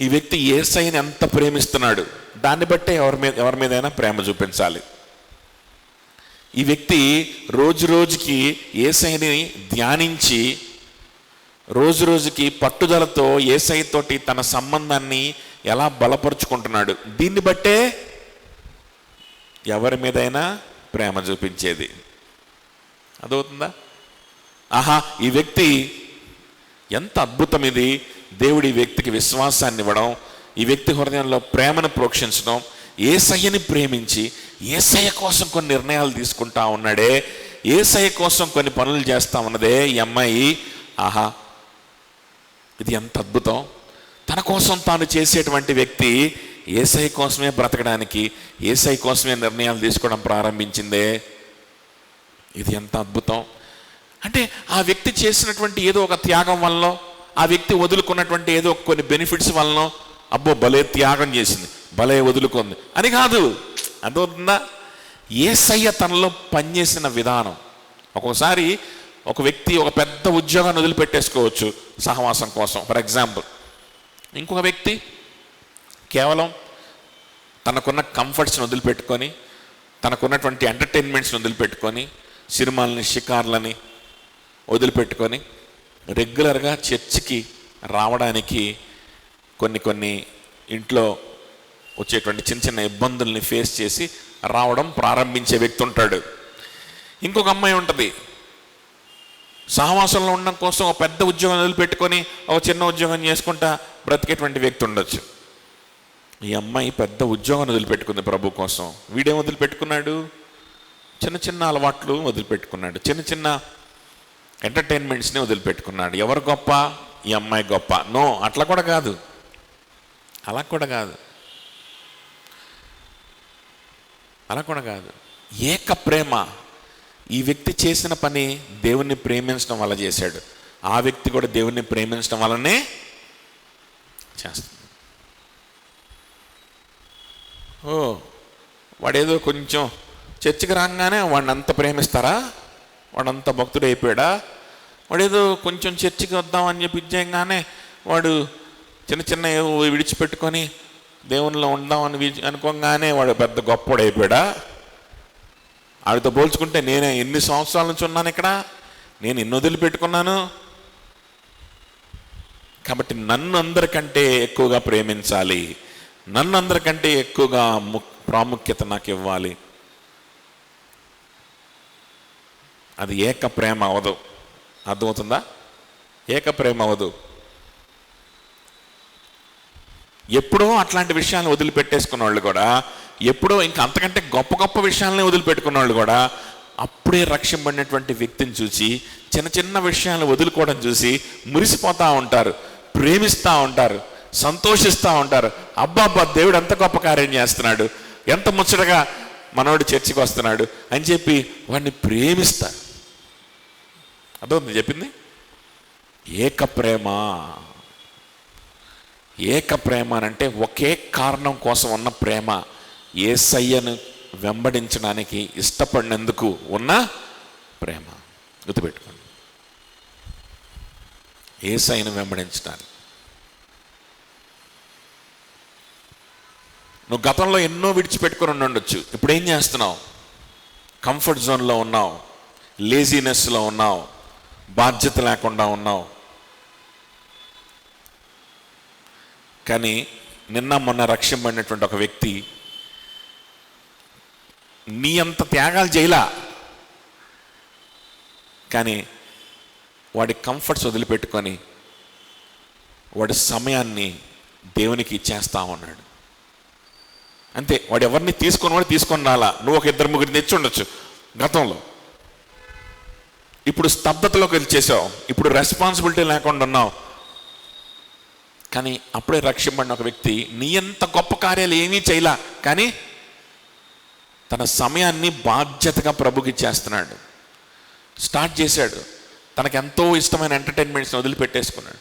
ఈ వ్యక్తి యేసయ్యని ఎంత ప్రేమిస్తున్నాడు, దాన్ని బట్టే ఎవరి మీదైనా ప్రేమ చూపించాలి. ఈ వ్యక్తి రోజు రోజుకి యేసయ్యని ధ్యానించి, రోజు రోజుకి పట్టుదలతో యేసయ్యతోటి తన సంబంధాన్ని ఎలా బలపరుచుకుంటున్నాడు, దీన్ని బట్టే ఎవరి మీదైనా ప్రేమ చూపించేది. అదవుతుందా? ఆహా, ఈ వ్యక్తి ఎంత అద్భుతం! ఇది దేవుడి వ్యక్తికి విశ్వాసాన్ని ఇవ్వడం, ఈ వ్యక్తి హృదయంలో ప్రేమను ప్రోక్షించడం, యేసయ్యని ప్రేమించి యేసయ్య కోసం కొన్ని నిర్ణయాలు తీసుకుంటా ఉన్నాడే, యేసయ్య కోసం కొన్ని పనులు చేస్తా ఉన్నదే ఈ అమ్మాయి. ఆహా, ఇది ఎంత అద్భుతం! తన కోసం తాను చేసేటువంటి వ్యక్తి యేసయ్య కోసమే బ్రతకడానికి, యేసయ్య కోసమే నిర్ణయాలు తీసుకోవడం ప్రారంభించిందే. ఇది ఎంత అద్భుతం! అంటే ఆ వ్యక్తి చేసినటువంటి ఏదో ఒక త్యాగం వల్ల, ఆ వ్యక్తి వదులుకున్నటువంటి ఏదో కొన్ని బెనిఫిట్స్ వలన, అబ్బో భలే త్యాగం చేసింది, భలే వదులుకుంది అని కాదు. అర్థమవుతుందా? యేసయ్య తనలో పనిచేసిన విధానం. ఒక్కొక్కసారి ఒక వ్యక్తి ఒక పెద్ద ఉద్యోగాన్ని వదిలిపెట్టేసుకోవచ్చు సహవాసం కోసం. ఫర్ ఎగ్జాంపుల్, ఇంకొక వ్యక్తి కేవలం తనకున్న కంఫర్ట్స్ని వదిలిపెట్టుకొని, తనకున్నటువంటి ఎంటర్టైన్మెంట్స్ని వదిలిపెట్టుకొని, సినిమాలని, షికార్లని వదిలిపెట్టుకొని రెగ్యులర్గా చర్చికి రావడానికి కొన్ని ఇంట్లో వచ్చేటువంటి చిన్న చిన్న ఇబ్బందుల్ని ఫేస్ చేసి రావడం ప్రారంభించే వ్యక్తి ఉంటాడు. ఇంకొక అమ్మాయి ఉంటుంది, సహవాసంలో ఉండడం కోసం ఒక పెద్ద ఉద్యోగం వదిలిపెట్టుకొని ఒక చిన్న ఉద్యోగం చేసుకుంటా బ్రతికేటువంటి వ్యక్తి ఉండొచ్చు. ఈ అమ్మాయి పెద్ద ఉద్యోగాన్ని వదిలిపెట్టుకుంది ప్రభు కోసం. వీడేం వదిలిపెట్టుకున్నాడు? చిన్న చిన్న అలవాట్లు వదిలిపెట్టుకున్నాడు, చిన్న చిన్న ఎంటర్టైన్మెంట్స్ని వదిలిపెట్టుకున్నాడు. ఎవరు గొప్ప? ఈ అమ్మాయి గొప్ప? నో, అట్లా కూడా కాదు, అలా కూడా కాదు, అలా కూడా కాదు. ఏక ప్రేమ. ఈ వ్యక్తి చేసిన పని దేవుణ్ణి ప్రేమించడం వల్ల చేశాడు, ఆ వ్యక్తి కూడా దేవుణ్ణి ప్రేమించడం వల్లనే చేస్తుంది. ఓ వాడేదో కొంచెం చర్చికి రాగానే వాడిని అంత ప్రేమిస్తారా? వాడంత భక్తుడు అయిపోయాడా? వాడేదో కొంచెం చర్చికి వద్దామని చెప్పి ఇచ్చేయగానే వాడు చిన్న చిన్న విడిచిపెట్టుకొని దేవునిలో ఉందామని అనుకోగానే వాడు పెద్ద గొప్పవాడు అయిపోయాడా? వాడితో పోల్చుకుంటే నేనే ఎన్ని సంవత్సరాల నుంచి ఉన్నాను ఇక్కడ, నేను ఎన్ని వదిలిపెట్టుకున్నాను. కాబట్టి నన్ను అందరికంటే ఎక్కువగా ప్రేమించాలి, నన్ను అందరికంటే ఎక్కువగా ప్రాముఖ్యత నాకు ఇవ్వాలి. అది ఏక ప్రేమ అవదు. అర్థమవుతుందా? ఏక ప్రేమ అవదు. ఎప్పుడో అట్లాంటి విషయాలను వదిలిపెట్టేసుకున్న వాళ్ళు కూడా, ఎప్పుడో ఇంకా అంతకంటే గొప్ప గొప్ప విషయాలని వదిలిపెట్టుకున్న వాళ్ళు కూడా అప్పుడే రక్షింపడినటువంటి వ్యక్తిని చూసి చిన్న చిన్న విషయాలు వదులుకోవడం చూసి మురిసిపోతూ ఉంటారు, ప్రేమిస్తూ ఉంటారు, సంతోషిస్తూ ఉంటారు. అబ్బా దేవుడు ఎంత గొప్ప కార్యం చేస్తున్నాడు, ఎంత ముచ్చటగా మనోడు చర్చికి వస్తున్నాడు అని చెప్పి వాడిని ప్రేమిస్తారు. అర్థమవుతుంది చెప్పింది? ఏక ప్రేమ. ఏక ప్రేమ అంటే ఒకే కారణం కోసం ఉన్న ప్రేమ. యేసయ్యను వెంబడించడానికి ఇష్టపడినందుకు ఉన్న ప్రేమ. గుర్తుపెట్టుకోండి, యేసయ్యను వెంబడించడానికి. నువ్వు గతంలో ఎన్నో విడిచిపెట్టుకొని ఉండొచ్చు. ఇప్పుడు ఏం చేస్తున్నావు? కంఫర్ట్ జోన్లో ఉన్నావు, లేజీనెస్లో ఉన్నావు, బాధ్యత లేకుండా ఉన్నావు. కానీ నిన్న మొన్న రక్షింపడినటువంటి ఒక వ్యక్తి నీ అంత త్యాగాలు చేయలా, కానీ వాడి కంఫర్ట్స్ వదిలిపెట్టుకొని వాడి సమయాన్ని దేవునికి ఇచ్చేస్తా ఉన్నాడు. అంతే. వాడు ఎవరిని తీసుకొని రాలా. నువ్వు ఒక ఇద్దరు ముగ్గురిని తెచ్చి ఉండొచ్చు గతంలో. ఇప్పుడు స్తబ్దతలోకి వచ్చేసావు, ఇప్పుడు రెస్పాన్సిబిలిటీ లేకుండా ఉన్నావు. కానీ అప్పుడే రక్షింపడిన ఒక వ్యక్తి నీ అంత గొప్ప కార్యాలు ఏమీ చేయలా, కానీ తన సమయాన్ని బాధ్యతగా ప్రభుకి ఇచ్చేస్తున్నాడు. స్టార్ట్ చేశాడు. తనకెంతో ఇష్టమైన ఎంటర్టైన్మెంట్స్ని వదిలిపెట్టేసుకున్నాడు,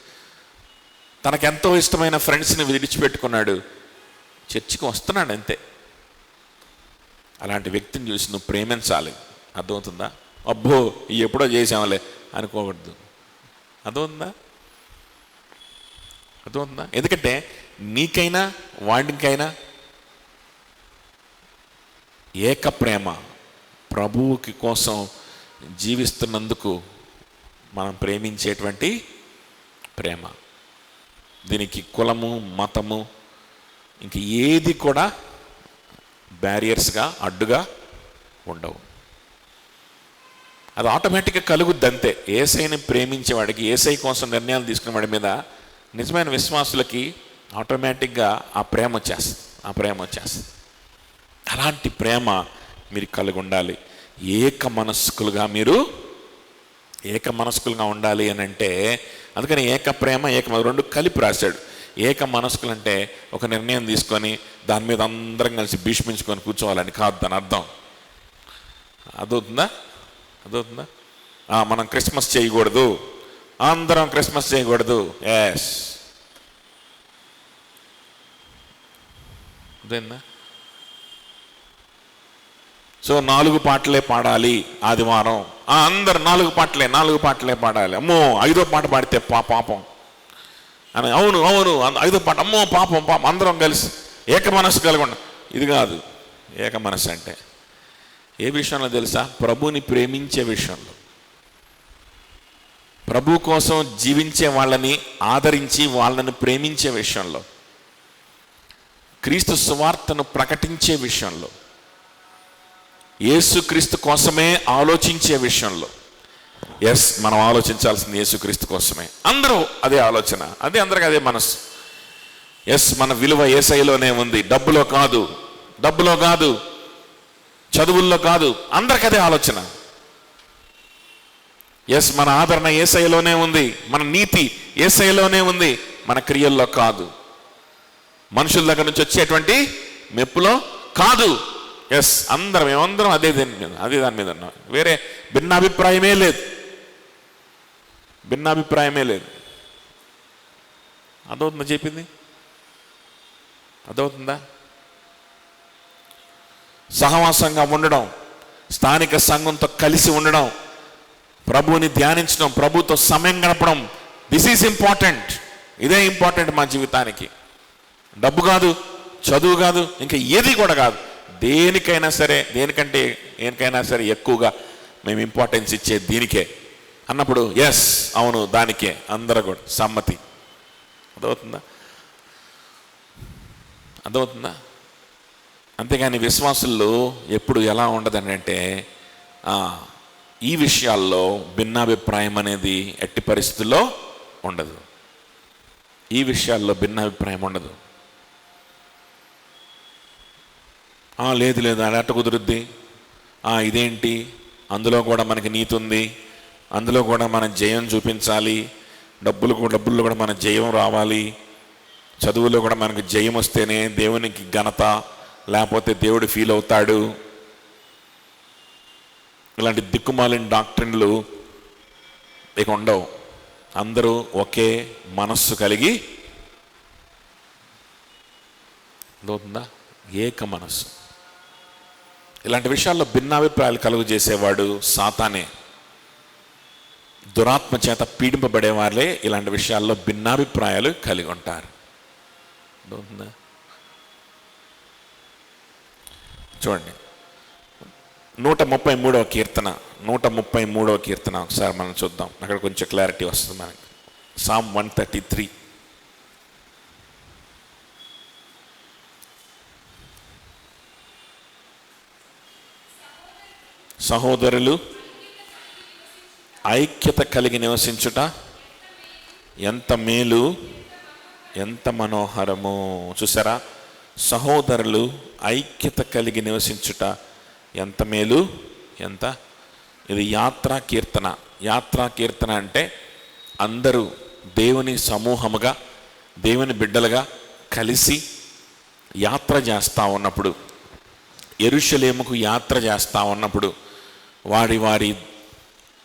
తనకెంతో ఇష్టమైన ఫ్రెండ్స్ని విడిచిపెట్టుకున్నాడు, చర్చికి వస్తున్నాడు. అంతే. అలాంటి వ్యక్తిని చూసి నువ్వు ప్రేమించాలి. అర్థమవుతుందా? అబ్బో ఎప్పుడో చేసాంలే అనుకోకూడదు. అర్థమవుతుందా? ఎందుకంటే నీకైనా వాడికైనా ఏక ప్రేమ. ప్రభువుకి కోసం జీవిస్తున్నందుకు మనం ప్రేమించేటువంటి ప్రేమ. దీనికి కులము, మతము, ఇంక ఏది కూడా బ్యారియర్స్గా, అడ్డుగా ఉండవు. అది ఆటోమేటిక్గా కలుగుద్ది. అంతే. యేసయ్యని ప్రేమించేవాడికి, యేసయ్య కోసం నిర్ణయాలు తీసుకునే వాడి మీద నిజమైన విశ్వాసులకి ఆటోమేటిక్గా ఆ ప్రేమ వచ్చేస్తుంది. అలాంటి ప్రేమ మీరు కలిగి ఉండాలి. ఏక మనస్కులుగా ఉండాలి అని అంటే, అందుకని ఏక ప్రేమ, రెండు కలిపి రాశాడు. ఏక మనస్కులు అంటే ఒక నిర్ణయం తీసుకొని దాని మీద అందరం కలిసి భీష్మించుకొని కూర్చోవాలని కాదు దాని అర్థం. అదవుతుందా? మనం క్రిస్మస్ చేయకూడదు, అందరం క్రిస్మస్ చేయకూడదు. ఎస్, అదేనా? సో 4 పాటలే పాడాలి ఆదివారం. అందరు 4 పాటలే పాడాలి. అమ్మో 5వ పాట పాడితే పాపం అని. అవును 5వ పాట, అమ్మో పాపం అందరం కలిసి ఏక మనస్సు కలగకుండా. ఇది కాదు ఏక మనస్సు అంటే. ఏ విషయంలో తెలుసా? ప్రభుని ప్రేమించే విషయంలో, ప్రభు కోసం జీవించే వాళ్ళని ఆదరించి వాళ్ళని ప్రేమించే విషయంలో, క్రీస్తు సువార్తను ప్రకటించే విషయంలో, యేసుక్రీస్తు కోసమే ఆలోచించే విషయంలో. ఎస్, మనం ఆలోచించాల్సింది యేసుక్రీస్తు కోసమే. అందరూ అదే ఆలోచన, అందరికీ అదే మనసు. ఎస్, మన విలువ యేసయ్యలోనే ఉంది, డబ్బులో కాదు, చదువుల్లో కాదు, అందరికీ అదే ఆలోచన. ఎస్, మన ఆదరణ యేసయ్యలోనే ఉంది, మన నీతి యేసయ్యలోనే ఉంది, మన క్రియల్లో కాదు, మనుషుల దగ్గర నుంచి వచ్చేటువంటి మెప్పులో కాదు. ఎస్, మేమందరం అదే దాని మీద ఉన్నాం. వేరే భిన్నాభిప్రాయమే లేదు. అదవుతుందా చెప్పింది? అదవుతుందా? సహవాసంగా ఉండడం, స్థానిక సంఘంతో కలిసి ఉండడం, ప్రభువుని ధ్యానించడం, ప్రభుతో సమయం గడపడం. This is important. ఇదే ఇంపార్టెంట్ మా జీవితానికి. డబ్బు కాదు, చదువు కాదు, ఇంకా ఏది కూడా కాదు. దేనికైనా సరే ఎక్కువగా మేము ఇంపార్టెన్స్ ఇచ్చే దీనికే అన్నప్పుడు ఎస్, అవును, దానికే అందరూ కూడా సమ్మతి. అర్థమవుతుందా? అంతేగాని విశ్వాసుల్లో ఎప్పుడు ఎలా ఉండదని అంటే ఈ విషయాల్లో భిన్నాభిప్రాయం అనేది ఎట్టి పరిస్థితుల్లో ఉండదు. ఈ విషయాల్లో భిన్నాభిప్రాయం ఉండదు. లేదు అది అట్ట కుదురుద్ది, ఇదేంటి, అందులో కూడా మనకి నీతి ఉంది, అందులో కూడా మనం జయం చూపించాలి, డబ్బుల్లో కూడా మన జయం రావాలి, చదువులో కూడా మనకు జయం వస్తేనే దేవునికి ఘనత, లేకపోతే దేవుడు ఫీల్ అవుతాడు. ఇలాంటి దిక్కుమాలిన డాక్ట్రిన్లు ఇక ఉండవు. అందరూ ఒకే మనస్సు కలిగి అవుతుందా, ఏక మనస్సు. ఇలాంటి విషయాల్లో భిన్నాభిప్రాయాలు కలుగు చేసేవాడు సాతానే. దురాత్మ చేత పీడింపబడే వాళ్ళే ఇలాంటి విషయాల్లో భిన్నాభిప్రాయాలు కలిగి ఉంటారు. చూడండి, 133వ కీర్తన ఒకసారి మనం చూద్దాం. అక్కడ కొంచెం క్లారిటీ వస్తుంది మనకి. Psalm 133. సహోదరులు ఐక్యత కలిగి నివసించుట ఎంత మేలు, ఎంత మనోహరము. చూసారా, సహోదరులు ఐక్యత కలిగి నివసించుట ఎంత మేలు, ఎంత. ఇది యాత్రా కీర్తన అంటే అందరూ దేవుని సమూహముగా, దేవుని బిడ్డలుగా కలిసి యాత్ర చేస్తూ ఉన్నప్పుడు, యెరూషలేముకు యాత్ర చేస్తూ ఉన్నప్పుడు, వారి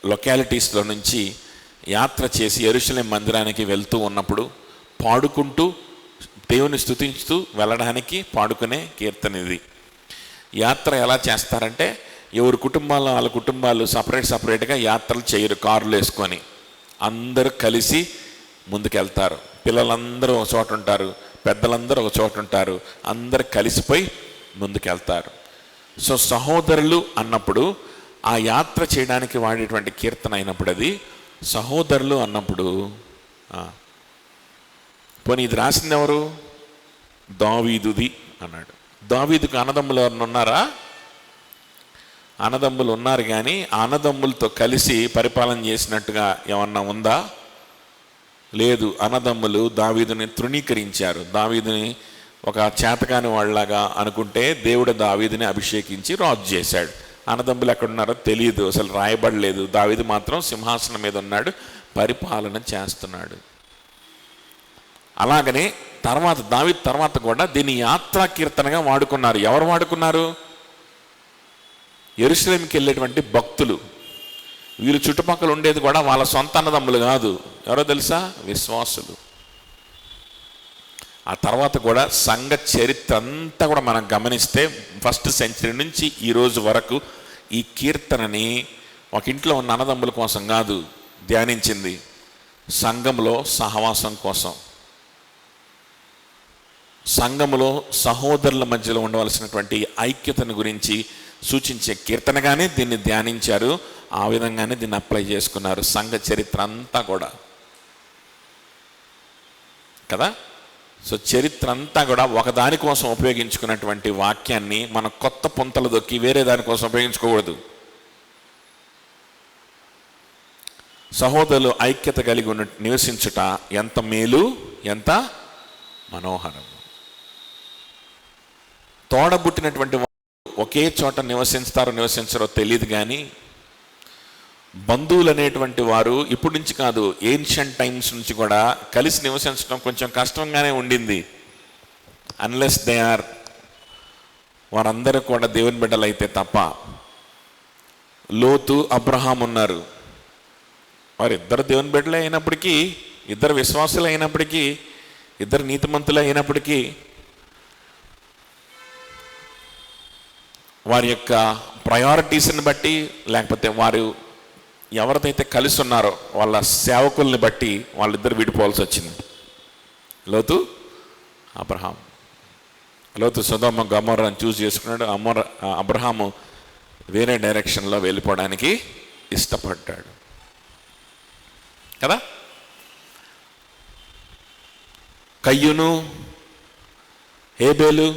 లొకాలిటీస్లో నుంచి యాత్ర చేసి యెరూషలేం మందిరానికి వెళ్తూ ఉన్నప్పుడు పాడుకుంటూ, దేవుని స్తుతించుతూ వెళ్ళడానికి పాడుకునే కీర్తన ఇది. యాత్ర ఎలా చేస్తారంటే, ఎవరి కుటుంబాల్లో వాళ్ళ కుటుంబాలు సపరేట్గా యాత్రలు చేయరు. కారులు వేసుకొని అందరూ కలిసి ముందుకెళ్తారు. పిల్లలందరూ ఒక చోట ఉంటారు, పెద్దలందరూ ఒక చోట ఉంటారు, అందరూ కలిసిపోయి ముందుకెళ్తారు. సో సహోదరులు అన్నప్పుడు ఆ యాత్ర చేయడానికి వాడేటువంటి కీర్తన అయినప్పుడు అది సహోదరులు అన్నప్పుడు. పోనీ ఇది రాసింది ఎవరు? దావీదుది అన్నాడు. దావీదుకు అన్నదమ్ములు ఎవరన్నా ఉన్నారా? అన్నదమ్ములు ఉన్నారు, కానీ అన్నదమ్ములతో కలిసి పరిపాలన చేసినట్టుగా ఏమన్నా ఉందా? లేదు. అన్నదమ్ములు దావీదుని తృణీకరించారు. దావీదుని ఒక చేతకాని వాళ్ళలాగా అనుకుంటే దేవుడు దావీదుని అభిషేకించి రాజు చేశాడు. అన్నదమ్ములు ఎక్కడున్నారో తెలియదు, అసలు రాయబడలేదు. దావీదు మాత్రం సింహాసనం మీద ఉన్నాడు, పరిపాలన చేస్తున్నాడు. అలాగనే దావీదు తర్వాత కూడా దీన్ని యాత్రా కీర్తనగా వాడుకున్నారు. ఎవరు వాడుకున్నారు? యెరూషలేముకి వెళ్ళేటువంటి భక్తులు. వీళ్ళు చుట్టుపక్కల ఉండేది కూడా వాళ్ళ సొంత అన్నదమ్ములు కాదు. ఎవరో తెలుసా? విశ్వాసులు. ఆ తర్వాత కూడా సంఘ చరిత్ర అంతా కూడా మనం గమనిస్తే 1st సెంచరీ నుంచి ఈ రోజు వరకు ఈ కీర్తనని ఒక ఇంట్లో ఉన్న అన్నదమ్ముల కోసం కాదు ధ్యానించింది, సంఘంలో సహవాసం కోసం, సంఘములో సహోదరుల మధ్యలో ఉండవలసినటువంటి ఐక్యతను గురించి సూచించే కీర్తనగానే దీన్ని ధ్యానించారు. ఆ విధంగానే దీన్ని అప్లై చేసుకున్నారు సంఘ చరిత్ర అంతా కూడా కదా. సో చరిత్ర అంతా కూడా ఒకదాని కోసం ఉపయోగించుకున్నటువంటి వాక్యాన్ని మనం కొత్త పుంతలు దొక్కి వేరే దానికోసం ఉపయోగించుకోకూడదు. సహోదరులు ఐక్యత కలిగి నివసించుట ఎంత మేలు, ఎంత మనోహరం. తోడబుట్టినటువంటి ఒకే చోట నివసించరో తెలియదు, కానీ బంధువులు అనేటువంటి వారు ఇప్పటి నుంచి కాదు, ఏన్షియంట్ టైమ్స్ నుంచి కూడా కలిసి నివసించడం కొంచెం కష్టంగానే ఉండింది. అన్లెస్ దే ఆర్, వారందరూ కూడా దేవుని బిడ్డలు అయితే తప్ప. లోతు, అబ్రహాం ఉన్నారు, వారిద్దరు దేవుని బిడ్డలే అయినప్పటికీ, ఇద్దరు విశ్వాసులు అయినప్పటికీ, ఇద్దరు నీతిమంతులు అయినప్పటికీ వారి యొక్క ప్రయారిటీస్ని బట్టి, లేకపోతే వారు ఎవరిదైతే కలిసి ఉన్నారో వాళ్ళ సేవకుల్ని బట్టి వాళ్ళిద్దరు విడిపోవాల్సి వచ్చింది. లోతు అబ్రహాం. లోతు సొదొమ గొమొర్రాను చూస్ చేసుకున్నాడు. అబ్రహాము వేరే డైరెక్షన్లో వెళ్ళిపోవడానికి ఇష్టపడ్డాడు కదా. కయ్యూను, హేబేలు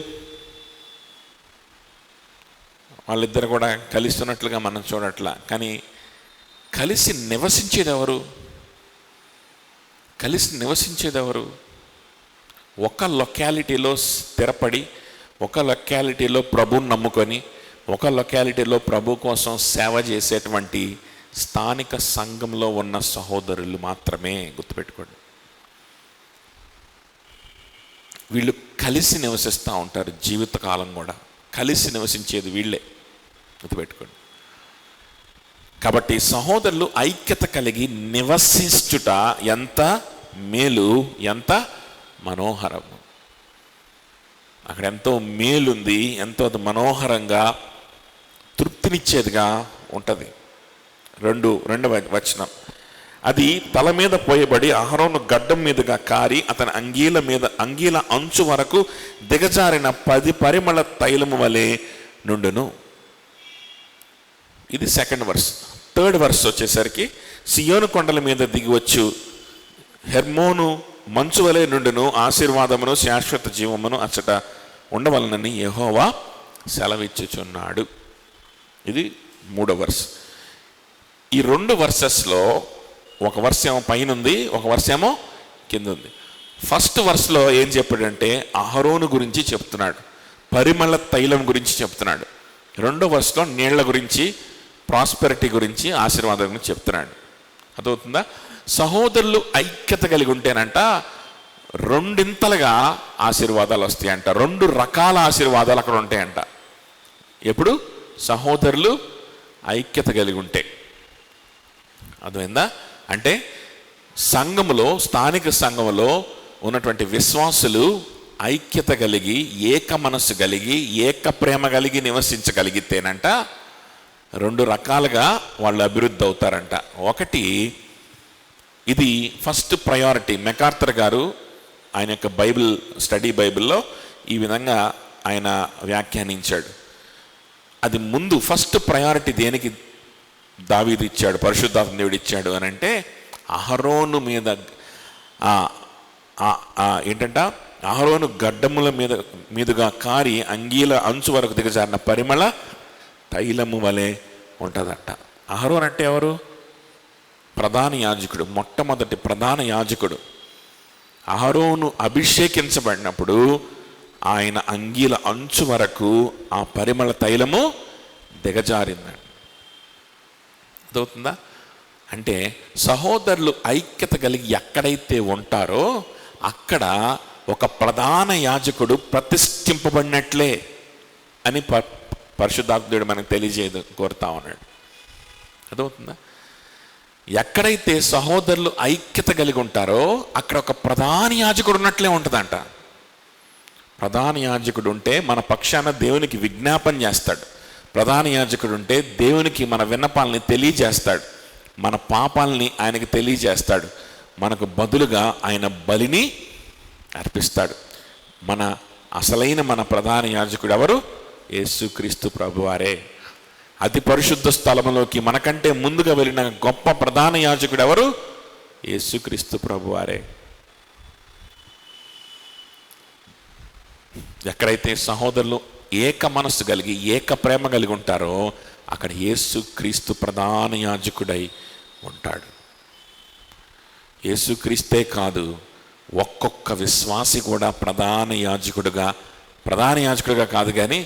వాళ్ళిద్దరు కూడా కలిసి ఉన్నట్లుగా మనం చూడట్లా. కానీ కలిసి నివసించేది ఎవరు? ఒక లొకాలిటీలో స్థిరపడి, ఒక లొకాలిటీలో ప్రభువుని నమ్ముకొని, ఒక లొకాలిటీలో ప్రభు కోసం సేవ చేసేటువంటి స్థానిక సంఘంలో ఉన్న సహోదరులు మాత్రమే. గుర్తుపెట్టుకోండి, వీళ్ళు కలిసి నివసిస్తూ ఉంటారు. జీవితకాలం కూడా కలిసి నివసించేది వీళ్ళే. గుర్తుపెట్టుకోండి. కాబట్టి సహోదరులు ఐక్యత కలిగి నివసించుట ఎంత మేలు, ఎంత మనోహరము. అక్కడ ఎంతో మేలుంది, ఎంతో మనోహరంగా తృప్తినిచ్చేదిగా ఉంటుంది. రెండవ వచనం, అది తల మీద పోయబడి అహరోను గడ్డం మీదుగా కారి అతని అంగీల అంచు వరకు దిగజారిన 10 పరిమళ తైలము వలె నుండును. ఇది సెకండ్ వర్స్. థర్డ్ వర్స్ వచ్చేసరికి, సియోను కొండల మీద దిగివచ్చు హెర్మోను మంచు వలె నుండును, ఆశీర్వాదమును శాశ్వత జీవమును అచ్చట ఉండవలనని యెహోవా సెలవిచ్చుచున్నాడు. ఇది 3వ వర్స్. ఈ 2 వర్సెస్లో ఒక వర్స్ ఏమో పైన ఉంది, ఒక వర్స్ ఏమో కింద ఉంది. ఫస్ట్ వర్స్లో ఏం చెప్పాడంటే అహరోను గురించి చెప్తున్నాడు, పరిమళ తైలం గురించి చెప్తున్నాడు. 2వ వర్స్లో నీళ్ల గురించి, ప్రాస్పెరిటీ గురించి, ఆశీర్వాదం గురించి చెప్తున్నాడు. అర్థమవుతుందా? సహోదరులు ఐక్యత కలిగి ఉంటేనంట 2 ఆశీర్వాదాలు వస్తాయంట. 2 రకాల ఆశీర్వాదాలు అక్కడ ఉంటాయంట. ఎప్పుడు? సహోదరులు ఐక్యత కలిగి ఉంటే. అర్థమైందా? అంటే సంఘములో, స్థానిక సంఘములో ఉన్నటువంటి విశ్వాసులు ఐక్యత కలిగి, ఏక మనస్సు కలిగి, ఏక ప్రేమ కలిగి నివసించగలిగితేనంట 2 రకాలుగా వాళ్ళు అభివృద్ధి అవుతారంట. ఒకటి, ఇది ఫస్ట్ ప్రయారిటీ. మెకార్థర్ గారు ఆయన యొక్క స్టడీ బైబిల్లో ఈ విధంగా ఆయన వ్యాఖ్యానించాడు. అది ముందు ఫస్ట్ ప్రయారిటీ దేనికి దావీదు ఇచ్చాడు, పరిశుద్ధాత్మ దేవుడు ఇచ్చాడు అని అంటే, అహరోను మీద ఏంటంట, అహరోను గడ్డముల మీదుగా కారి అంగీల అంచు వరకు దిగజారిన పరిమళ తైలము వలె ఉంటుందట. అహరోన్ అంటే ఎవరు? ప్రధాన యాజకుడు, మొట్టమొదటి ప్రధాన యాజకుడు. అహరోను అభిషేకించబడినప్పుడు ఆయన అంగీల అంచు వరకు ఆ పరిమళ తైలము దిగజారిందండి. అర్థమవుతుందా? అంటే సహోదరులు ఐక్యత కలిగి ఎక్కడైతే ఉంటారో అక్కడ ఒక ప్రధాన యాజకుడు ప్రతిష్ఠింపబడినట్లే అని పరిశుద్ధాత్ముడు మనకు కోరుతా ఉన్నాడు. అర్థమవుతుందా? ఎక్కడైతే సహోదరులు ఐక్యత కలిగి ఉంటారో అక్కడ ఒక ప్రధాన యాజకుడు ఉన్నట్లే ఉంటుందంట. ప్రధాన యాజకుడు ఉంటే మన పక్షాన దేవునికి విజ్ఞాపన చేస్తాడు. ప్రధాన యాజకుడు ఉంటే దేవునికి మన విన్నపాలని తెలియజేస్తాడు, మన పాపాలని ఆయనకి తెలియజేస్తాడు, మనకు బదులుగా ఆయన బలిని అర్పిస్తాడు. మన ప్రధాన యాజకుడు ఎవరు? యేసుక్రీస్తు ప్రభువారే. అతి పరిశుద్ధ స్థలములోకి మనకంటే ముందుగా వెళ్ళిన గొప్ప ప్రధాన యాజకుడు ఎవరు? యేసుక్రీస్తు ప్రభువారే. ఎక్కడైతే సహోదరులు ఏక మనస్సు కలిగి, ఏక ప్రేమ కలిగి ఉంటారో అక్కడ యేసుక్రీస్తు ప్రధాన యాజకుడై ఉంటాడు. యేసుక్రీస్తే కాదు, ఒక్కొక్క విశ్వాసి కూడా ప్రధాన యాజకుడిగా కాదు కానీ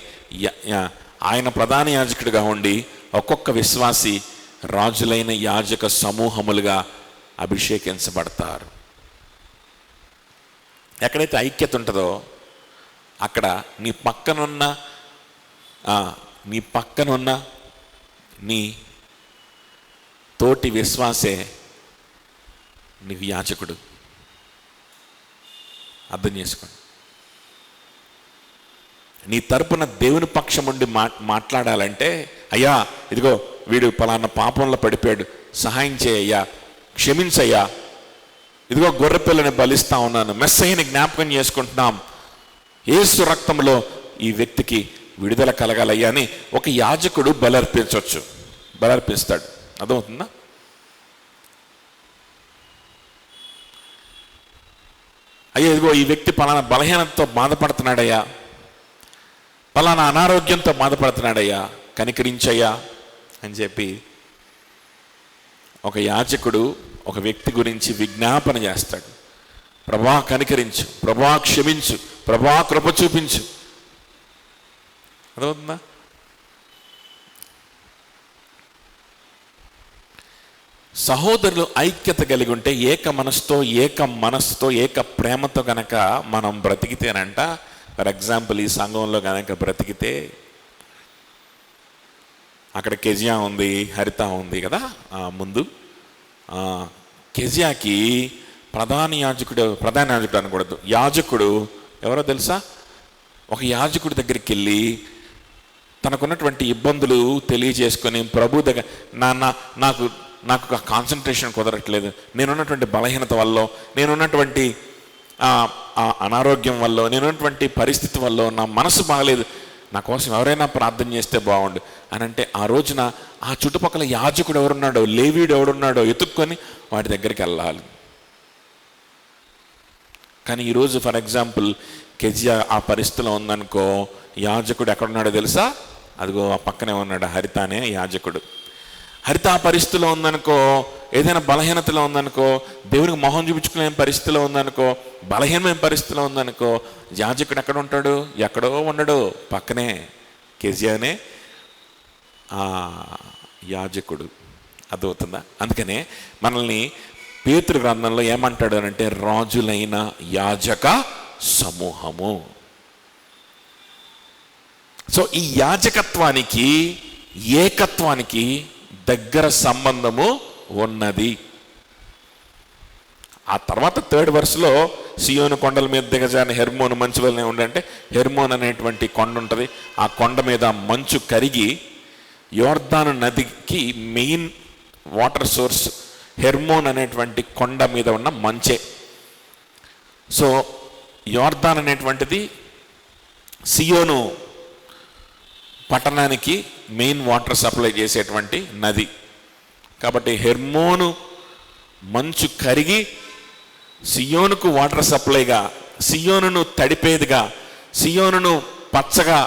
ఆయన ప్రధాన యాజకుడిగా ఉండి ఒక్కొక్క విశ్వాసి రాజులైన యాజక సమూహములుగా అభిషేకించబడతారు. ఎక్కడైతే ఐక్యత ఉంటుందో అక్కడ నీ పక్కనున్న నీ తోటి విశ్వాసే నీకు యాజకుడు. అర్థం చేసుకోండి. నీ తరపున దేవుని పక్షం ఉండి మాట్లాడాలంటే, అయ్యా ఇదిగో వీడు పలానా పాపంలో పడిపోయాడు, సహాయం చేయయ్యా, క్షమించయ్యా, ఇదిగో గొర్రెపిల్లని బలిస్తా ఉన్నాను, మెస్సయ్యని జ్ఞాపకం చేసుకుంటున్నాం, యేసు రక్తంలో ఈ వ్యక్తికి విడుదల కలగాలయ్యా అని ఒక యాజకుడు బలర్పిస్తాడు. అర్థమవుతుందా? అయ్యా ఇదిగో ఈ వ్యక్తి పలానా బలహీనతతో బాధపడుతున్నాడయ్యా, పలానా అనారోగ్యంతో బాధపడుతున్నాడయ్యా, కనికరించయ్యా అని చెప్పి ఒక యాజకుడు ఒక వ్యక్తి గురించి విజ్ఞాపన చేస్తాడు. ప్రభా కనికరించు, ప్రభా క్షమించు, ప్రభా కృప చూపించు. అదవుతుందా? సహోదరులు ఐక్యత కలిగి ఉంటే, ఏక మనస్సుతో ఏక ప్రేమతో కనుక మనం బ్రతికితేనంట, ఫర్ ఎగ్జాంపుల్ ఈ సంఘంలో కనుక బ్రతికితే, అక్కడ కెజియా ఉంది, హరిత ఉంది కదా ముందు. కెజియాకి ప్రధాన యాజకుడు అనకూడదు, యాజకుడు ఎవరో తెలుసా? ఒక యాజకుడి దగ్గరికి వెళ్ళి తనకున్నటువంటి ఇబ్బందులు తెలియజేసుకొని ప్రభు దగ్గర, నాకు కాన్సన్ట్రేషన్ కుదరట్లేదు, నేనున్నటువంటి బలహీనత వల్ల, నేనున్నటువంటి అనారోగ్యం వల్ల, నేనున్నటువంటి పరిస్థితి వల్ల నా మనసు బాగలేదు, నా కోసం ఎవరైనా ప్రార్థన చేస్తే బాగుండు అని అంటే, ఆ రోజున ఆ చుట్టుపక్కల యాజకుడు ఎవరున్నాడో, లేవీడు ఎవడున్నాడో ఎత్తుక్కొని వాటి దగ్గరికి వెళ్ళాలి. కానీ ఈరోజు ఫర్ ఎగ్జాంపుల్ కెజియా ఆ పరిస్థితిలో ఉందనుకో, యాజకుడు ఎక్కడున్నాడో తెలుసా? అదిగో ఆ పక్కనే ఉన్నాడు హరిత అనే యాజకుడు. హరిత ఆ పరిస్థితిలో ఉందనుకో, ఏదైనా బలహీనతలో ఉందనుకో, దేవునికి మొహం చూపించుకునే పరిస్థితిలో ఉందనుకో, బలహీనమైన పరిస్థితిలో ఉందనుకో, యాజకుడు ఎక్కడ ఉంటాడు? ఎక్కడో ఉండడు, పక్కనే కెజియానే ఆ యాజకుడు. అర్థమవుతుందా? అందుకనే మనల్ని పేతురు గ్రంథంలో ఏమంటాడు అని అంటే, రాజులైన యాజక సమూహము. సో ఈ యాజకత్వానికి, ఏకత్వానికి దగ్గర సంబంధము ఉన్నది. ఆ తర్వాత 3rd verseలో సియోను కొండల మీద దిగజాని హెర్మోను మంచు వల్లనే ఉండంటే, హెర్మోన్ అనేటువంటి కొండ ఉంటుంది. ఆ కొండ మీద మంచు కరిగి యోర్దాను నదికి మెయిన్ వాటర్ సోర్స్ హెర్మోన్ అనేటువంటి కొండ మీద ఉన్న మంచే. సో యోర్దాన్ అనేటువంటిది సియోను పట్టణానికి మెయిన్ వాటర్ సప్లై చేసేటువంటి నది. కాబట్టి హెర్మోను మంచు కరిగి సియోనుకు వాటర్ సప్లైగా, సియోనును తడిపేదిగా, సియోనును పచ్చగా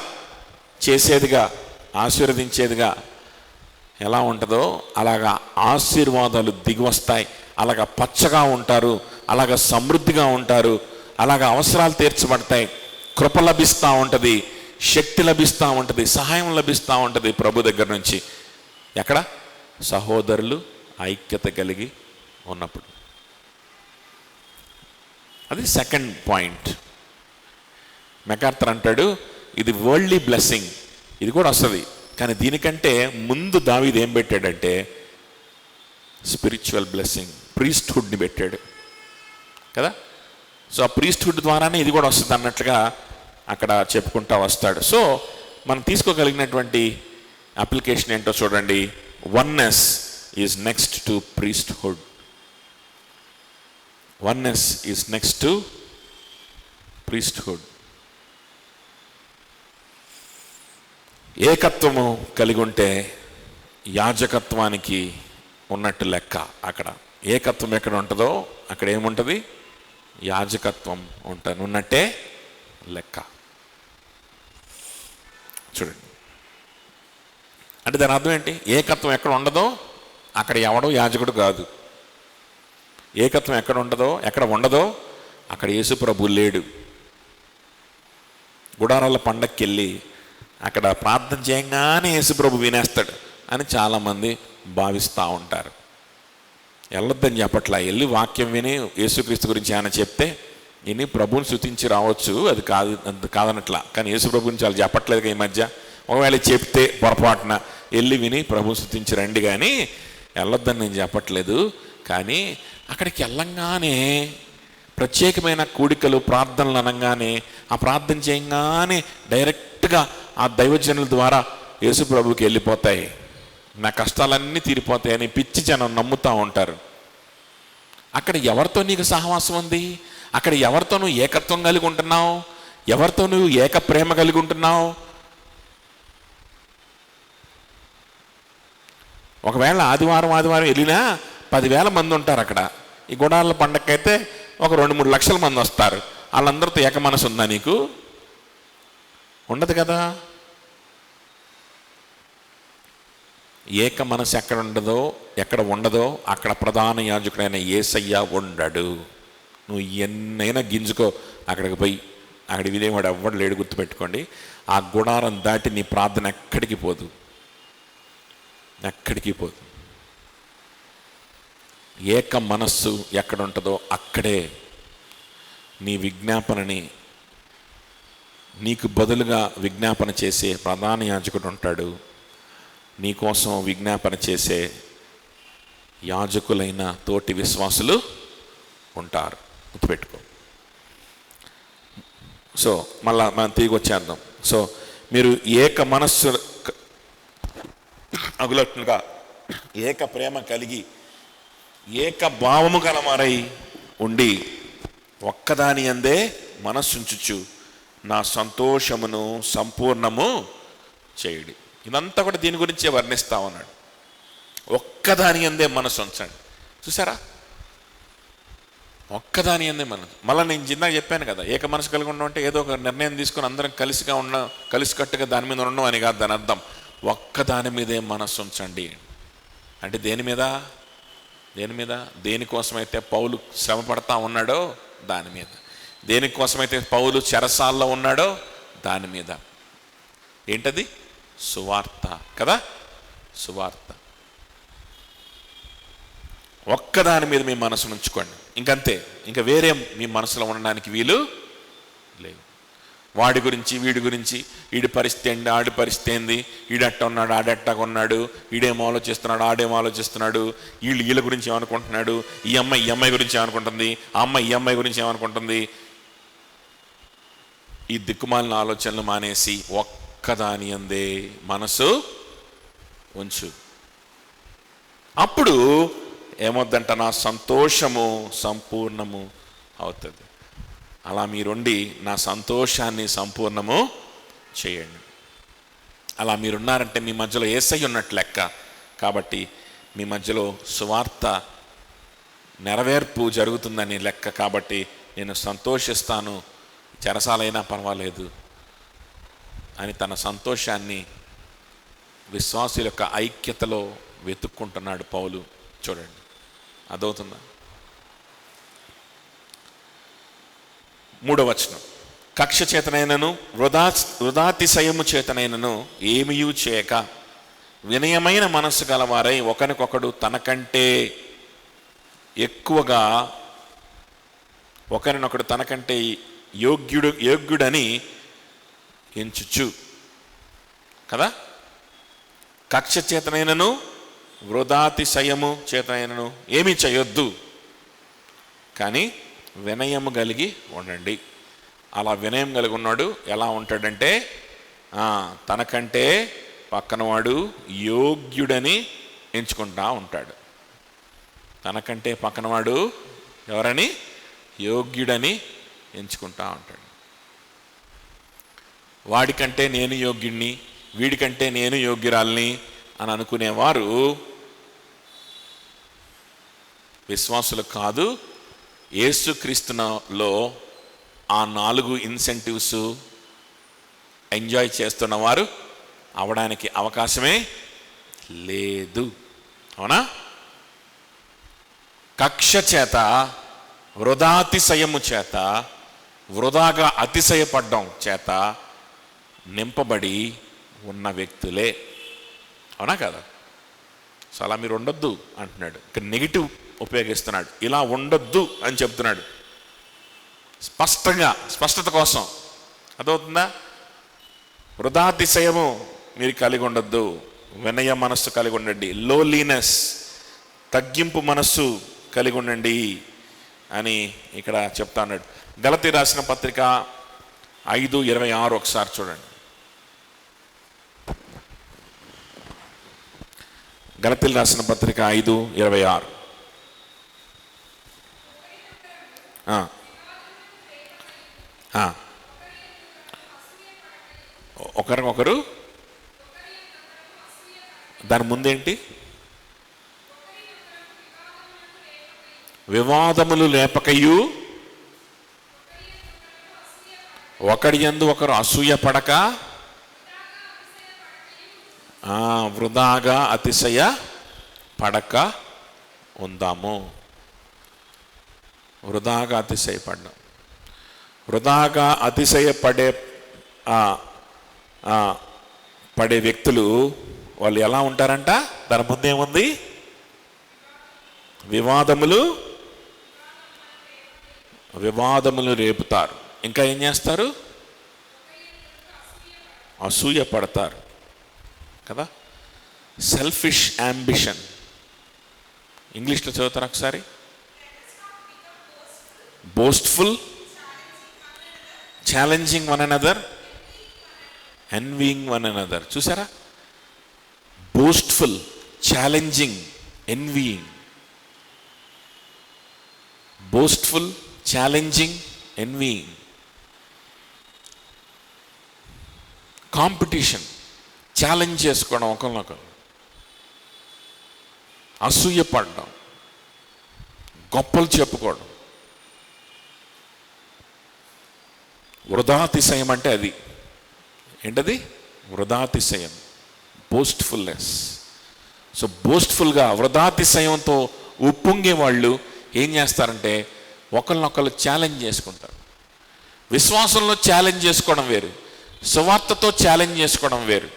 చేసేదిగా, ఆశీర్వదించేదిగా ఎలా ఉంటుందో అలాగా ఆశీర్వాదాలు దిగి వస్తాయి. అలాగా పచ్చగా ఉంటారు, అలాగా సమృద్ధిగా ఉంటారు, అలాగా అవసరాలు తీర్చబడతాయి, కృప లభిస్తూ ఉంటుంది, శక్తి లభిస్తూ ఉంటుంది, సహాయం లభిస్తూ ఉంటుంది ప్రభు దగ్గర నుంచి. ఎక్కడ? సహోదరులు ఐక్యత కలిగి ఉన్నప్పుడు. అది సెకండ్ పాయింట్. మెకార్థర్ అంటాడు, ఇది వరల్డ్లీ బ్లెస్సింగ్, ఇది కూడా వస్తుంది, కానీ దీనికంటే ముందు దావీదు ఏం పెట్టాడంటే స్పిరిచువల్ బ్లెస్సింగ్, ప్రీస్ట్హుడ్ని పెట్టాడు కదా. సో ఆ ప్రీస్ట్హుడ్ ద్వారానే ఇది కూడా వస్తుంది అన్నట్లుగా అక్కడ చెప్పుకుంటా వస్తాడు. సో మనం తీసుకోగలిగినటువంటి అప్లికేషన్ ఏంటో చూడండి. Oneness is next to priesthood. Oneness is next to priesthood. ఏకత్వము కలిగి ఉంటే యాజకత్వానికి ఉన్నట్టు లెక్క. అక్కడ ఏకత్వం ఎక్కడ ఉంటుందో అక్కడ ఏముంటుంది? యాజకత్వం ఉన్నట్టే లెక్క. చూడండి, అంటే దాని అర్థం ఏంటి? ఏకత్వం ఎక్కడ ఉండదో అక్కడ ఎవడో యాజకుడు కాదు. ఏకత్వం ఎక్కడ ఉండదో అక్కడ యేసు ప్రభు లేడు. గుడారాల పండక్కి వెళ్ళి అక్కడ ప్రార్థన చేయగానే యేసు ప్రభు వినేస్తాడు అని చాలామంది భావిస్తూ ఉంటారు. వెళ్ళొద్దని చెప్పట్లా, వెళ్ళి వాక్యం విని యేసుక్రీస్తు గురించి ఆయన చెప్తే విని ప్రభువుని స్తుతించి రావచ్చు, అది కాదనట్లా. కానీ యేసు ప్రభు గురించి వాళ్ళు చెప్పట్లేదు ఈ మధ్య. ఒకవేళ చెప్తే పొరపాటున వెళ్ళి విని ప్రభువుని స్తుతించి రండి, కానీ వెళ్ళొద్దని నేను చెప్పట్లేదు. కానీ అక్కడికి వెళ్ళంగానే ప్రత్యేకమైన కూడికలు, ప్రార్థనలు అనగానే ఆ ప్రార్థన చేయగానే డైరెక్ట్గా ఆ దైవజనుల ద్వారా యేసు ప్రభువుకి వెళ్ళిపోతాయి, నా కష్టాలన్నీ తీరిపోతాయని పిచ్చి జనం నమ్ముతూ ఉంటారు. అక్కడ ఎవరితో నీకు సహవాసం ఉంది? అక్కడ ఎవరితో నువ్వు ఏకత్వం కలిగి ఉంటున్నావు? ఎవరితో నువ్వు ఏక ప్రేమ కలిగి ఉంటున్నావు? ఒకవేళ ఆదివారం వెళ్ళినా 10,000 మంది ఉంటారు అక్కడ. ఈ గుడాల పండగకైతే ఒక 2-3 లక్షల మంది వస్తారు. వాళ్ళందరితో ఏక మనసు ఉందా నీకు? ఉండదు కదా. ఏక మనసు ఎక్కడ ఉండదో అక్కడ ప్రధాన యాజకుడైన యేసయ్య ఉండడు. నువ్వు ఎన్నైనా గింజుకో, అక్కడికి పోయి అక్కడ వినేవాడు ఎవ్వడు లేడు. గుర్తుపెట్టుకోండి, ఆ గుడారం దాటి నీ ప్రార్థన ఎక్కడికి పోదు. ఏక మనస్సు ఎక్కడ ఉంటుందో అక్కడే నీ విజ్ఞాపనని, నీకు బదులుగా విజ్ఞాపన చేసే ప్రధాన యాజకుడు ఉంటాడు. నీకోసం విజ్ఞాపన చేసే యాజకులైన తోటి విశ్వాసులు ఉంటారు. గుర్తుపెట్టుకో. సో మళ్ళా మనం తిరిగి వచ్చేద్దాం. సో మీరు ఏక మనస్సు అగులట్లుగా ఏక ప్రేమ కలిగి ఏక భావము గలవారై ఉండి ఒక్కదాని అందే మనస్సుంచుచు నా సంతోషమును సంపూర్ణము చేయుడి. ఇదంతా కూడా దీని గురించే వర్ణిస్తా ఉన్నాడు. ఒక్కదాని అందే మనసు ఉంచండి. చూసారా, ఒక్కదాని అందే మనసు. మళ్ళీ నేను జిందాగా చెప్పాను కదా, ఏక మనసు కలిగి ఉండడం అంటే ఏదో ఒక నిర్ణయం తీసుకొని అందరం కలిసికట్టుగా దాని మీద ఉండడం అని కాదు దాని అర్థం. ఒక్కదాని మీదే మనస్సు ఉంచండి అంటే దేని మీద? దేనికోసమైతే పౌలు శ్రమ పడతా ఉన్నాడో దాని మీద. దేనికోసమైతే పౌలు చెరసాల్లో ఉన్నాడో దాని మీద. ఏంటది? సువార్త కదా, సువార్త. ఒక్కదాని మీద మీ మనసును ఉంచుకోండి, ఇంకంతే. ఇంకా వేరే మీ మనసులో ఉండడానికి వీలు లేదు. వాడి గురించి వీడి గురించి, వీడి పరిస్థితి ఏంటి, ఆడి పరిస్థితి ఏంది, ఈడట్ట ఉన్నాడు ఆడెట్టగా ఉన్నాడు, ఈడేమో ఆలోచిస్తున్నాడు ఆడేమో ఆలోచిస్తున్నాడు, వీళ్ళ గురించి ఏమనుకుంటున్నాడు, ఈ అమ్మాయి గురించి ఏమనుకుంటుంది, ఆ అమ్మాయి ఈ అమ్మాయి గురించి ఏమనుకుంటుంది. ఈ దిక్కుమాలిన ఆలోచనలు మానేసి ఒక్కదాని అందే మనసు ఉంచు. అప్పుడు ఏమొద్దంట, నా సంతోషము సంపూర్ణము అవుతుంది. అలా మీరుండి నా సంతోషాన్ని సంపూర్ణము చేయండి. అలా మీరున్నారంటే మీ మధ్యలో యేసయ్య ఉన్నట్లు లెక్క. కాబట్టి మీ మధ్యలో సువార్త నెరవేర్పు జరుగుతుందని లెక్క. కాబట్టి నేను సంతోషిస్తాను, చెరసాలైనా పర్వాలేదు అని తన సంతోషాన్ని విశ్వాసుల యొక్క ఐక్యతలో వెతుక్కుంటున్నాడు పౌలు. చూడండి, అదవుతుందా? 3వ వచనం, కక్ష చేతనైనను వృధాతిశయము చేతనైనను ఏమియూ చేయక వినయమైన మనస్సు గలవారై ఒకరికొకడు తనకంటే ఎక్కువగా ఒకరినొకడు తనకంటే యోగ్యుడని ఎంచుచు కదా. కక్ష చేతనైనను వృధాతిశయము చేతనైనను ఏమీ చేయొద్దు, కానీ వినయము కలిగి ఉండండి. అలా వినయం కలిగి ఉన్నాడు ఎలా ఉంటాడంటే, తనకంటే పక్కనవాడు యోగ్యుడని ఎంచుకుంటా ఉంటాడు. తనకంటే పక్కనవాడు ఎవరని? యోగ్యుడని ఎంచుకుంటా ఉంటాడు. వాడికంటే నేను యోగ్యుడిని, వీడికంటే నేను యోగ్యురాల్ని అని అనుకునేవారు విశ్వాసులు కాదు. యేసుక్రీస్తులో ఆ 4 ఇన్సెంటివ్స్ ఎంజాయ్ చేస్తున్నవారు అవడానికి అవకాశమే లేదు. అవునా? కక్ష చేత, వృధాతిశయము చేత, వృధాగా అతిశయపడ్డం చేత నింపబడి ఉన్న వ్యక్తులే. అవునా కదా? సో అలా మీరు ఉండొద్దు అంటున్నాడు. ఇక్కడ నెగిటివ్ ఉపయోగిస్తున్నాడు. ఇలా ఉండొద్దు అని చెప్తున్నాడు స్పష్టత కోసం. అదవుతుందా? వృధాతిశయము మీరు కలిగి ఉండొద్దు, వినయ మనస్సు కలిగి ఉండండి. లోలీనెస్, తగ్గింపు మనస్సు కలిగి ఉండండి అని ఇక్కడ చెప్తా ఉన్నాడు. గలతీ రాసిన పత్రిక 5:26 ఒకసారి చూడండి. గలతీలు రాసిన పత్రిక 5:26. ఒకరికొకరు, దాని ముందేంటి? వివాదములు లేపకయు ఒకడి యందు ఒకరు అసూయ పడక వృధాగా అతిశయ పడక ఉందాము. వృధాగా అతిశయపడ్డాం. వృధాగా అతిశయపడే పడే వ్యక్తులు వాళ్ళు ఎలా ఉంటారంట? దాని ముందేముంది? వివాదములు రేపుతారు. ఇంకా ఏం చేస్తారు? అసూయ పడతారు కదా. Selfish ambition. ఇంగ్లీష్లో చదువుతారు ఒకసారి. Boastful, challenging one another, envying one another. చూసారా? Boastful, challenging, envying. Boastful, challenging, envying. Competition, challenge చేసుకోవడం ఒకరినొకరు. అసూయ పడడం, గొప్పలు చెప్పుకోవడం. వృధాతిశయం అంటే అది ఏంటది? వృధాతిశయం, బోస్ట్ఫుల్నెస్. సో బోస్ట్ఫుల్గా, వృధాతిశయంతో ఉప్పొంగే వాళ్ళు ఏం చేస్తారంటే ఒకరినొకరు ఛాలెంజ్ చేసుకుంటారు. విశ్వాసంలో ఛాలెంజ్ చేసుకోవడం వేరు, సువార్తతో ఛాలెంజ్ చేసుకోవడం వేరు.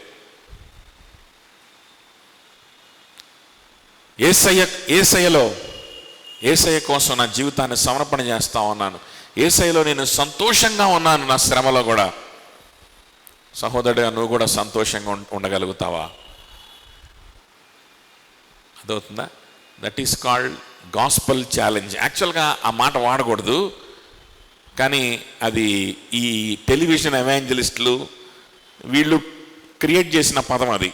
యేసయ్య కోసం నా జీవితాన్ని సమర్పణ చేస్తా ఉన్నాను. యేసయ్యలో నేను సంతోషంగా ఉన్నాను, నా శ్రమలో కూడా. సహోదరుడిగా నువ్వు కూడా సంతోషంగా ఉండగలుగుతావా? అదవుతుందా? That is called gospel challenge. యాక్చువల్గా ఆ మాట వాడకూడదు, కానీ అది ఈ టెలివిజన్ ఎవాంజలిస్టులు వీళ్ళు క్రియేట్ చేసిన పదం అది.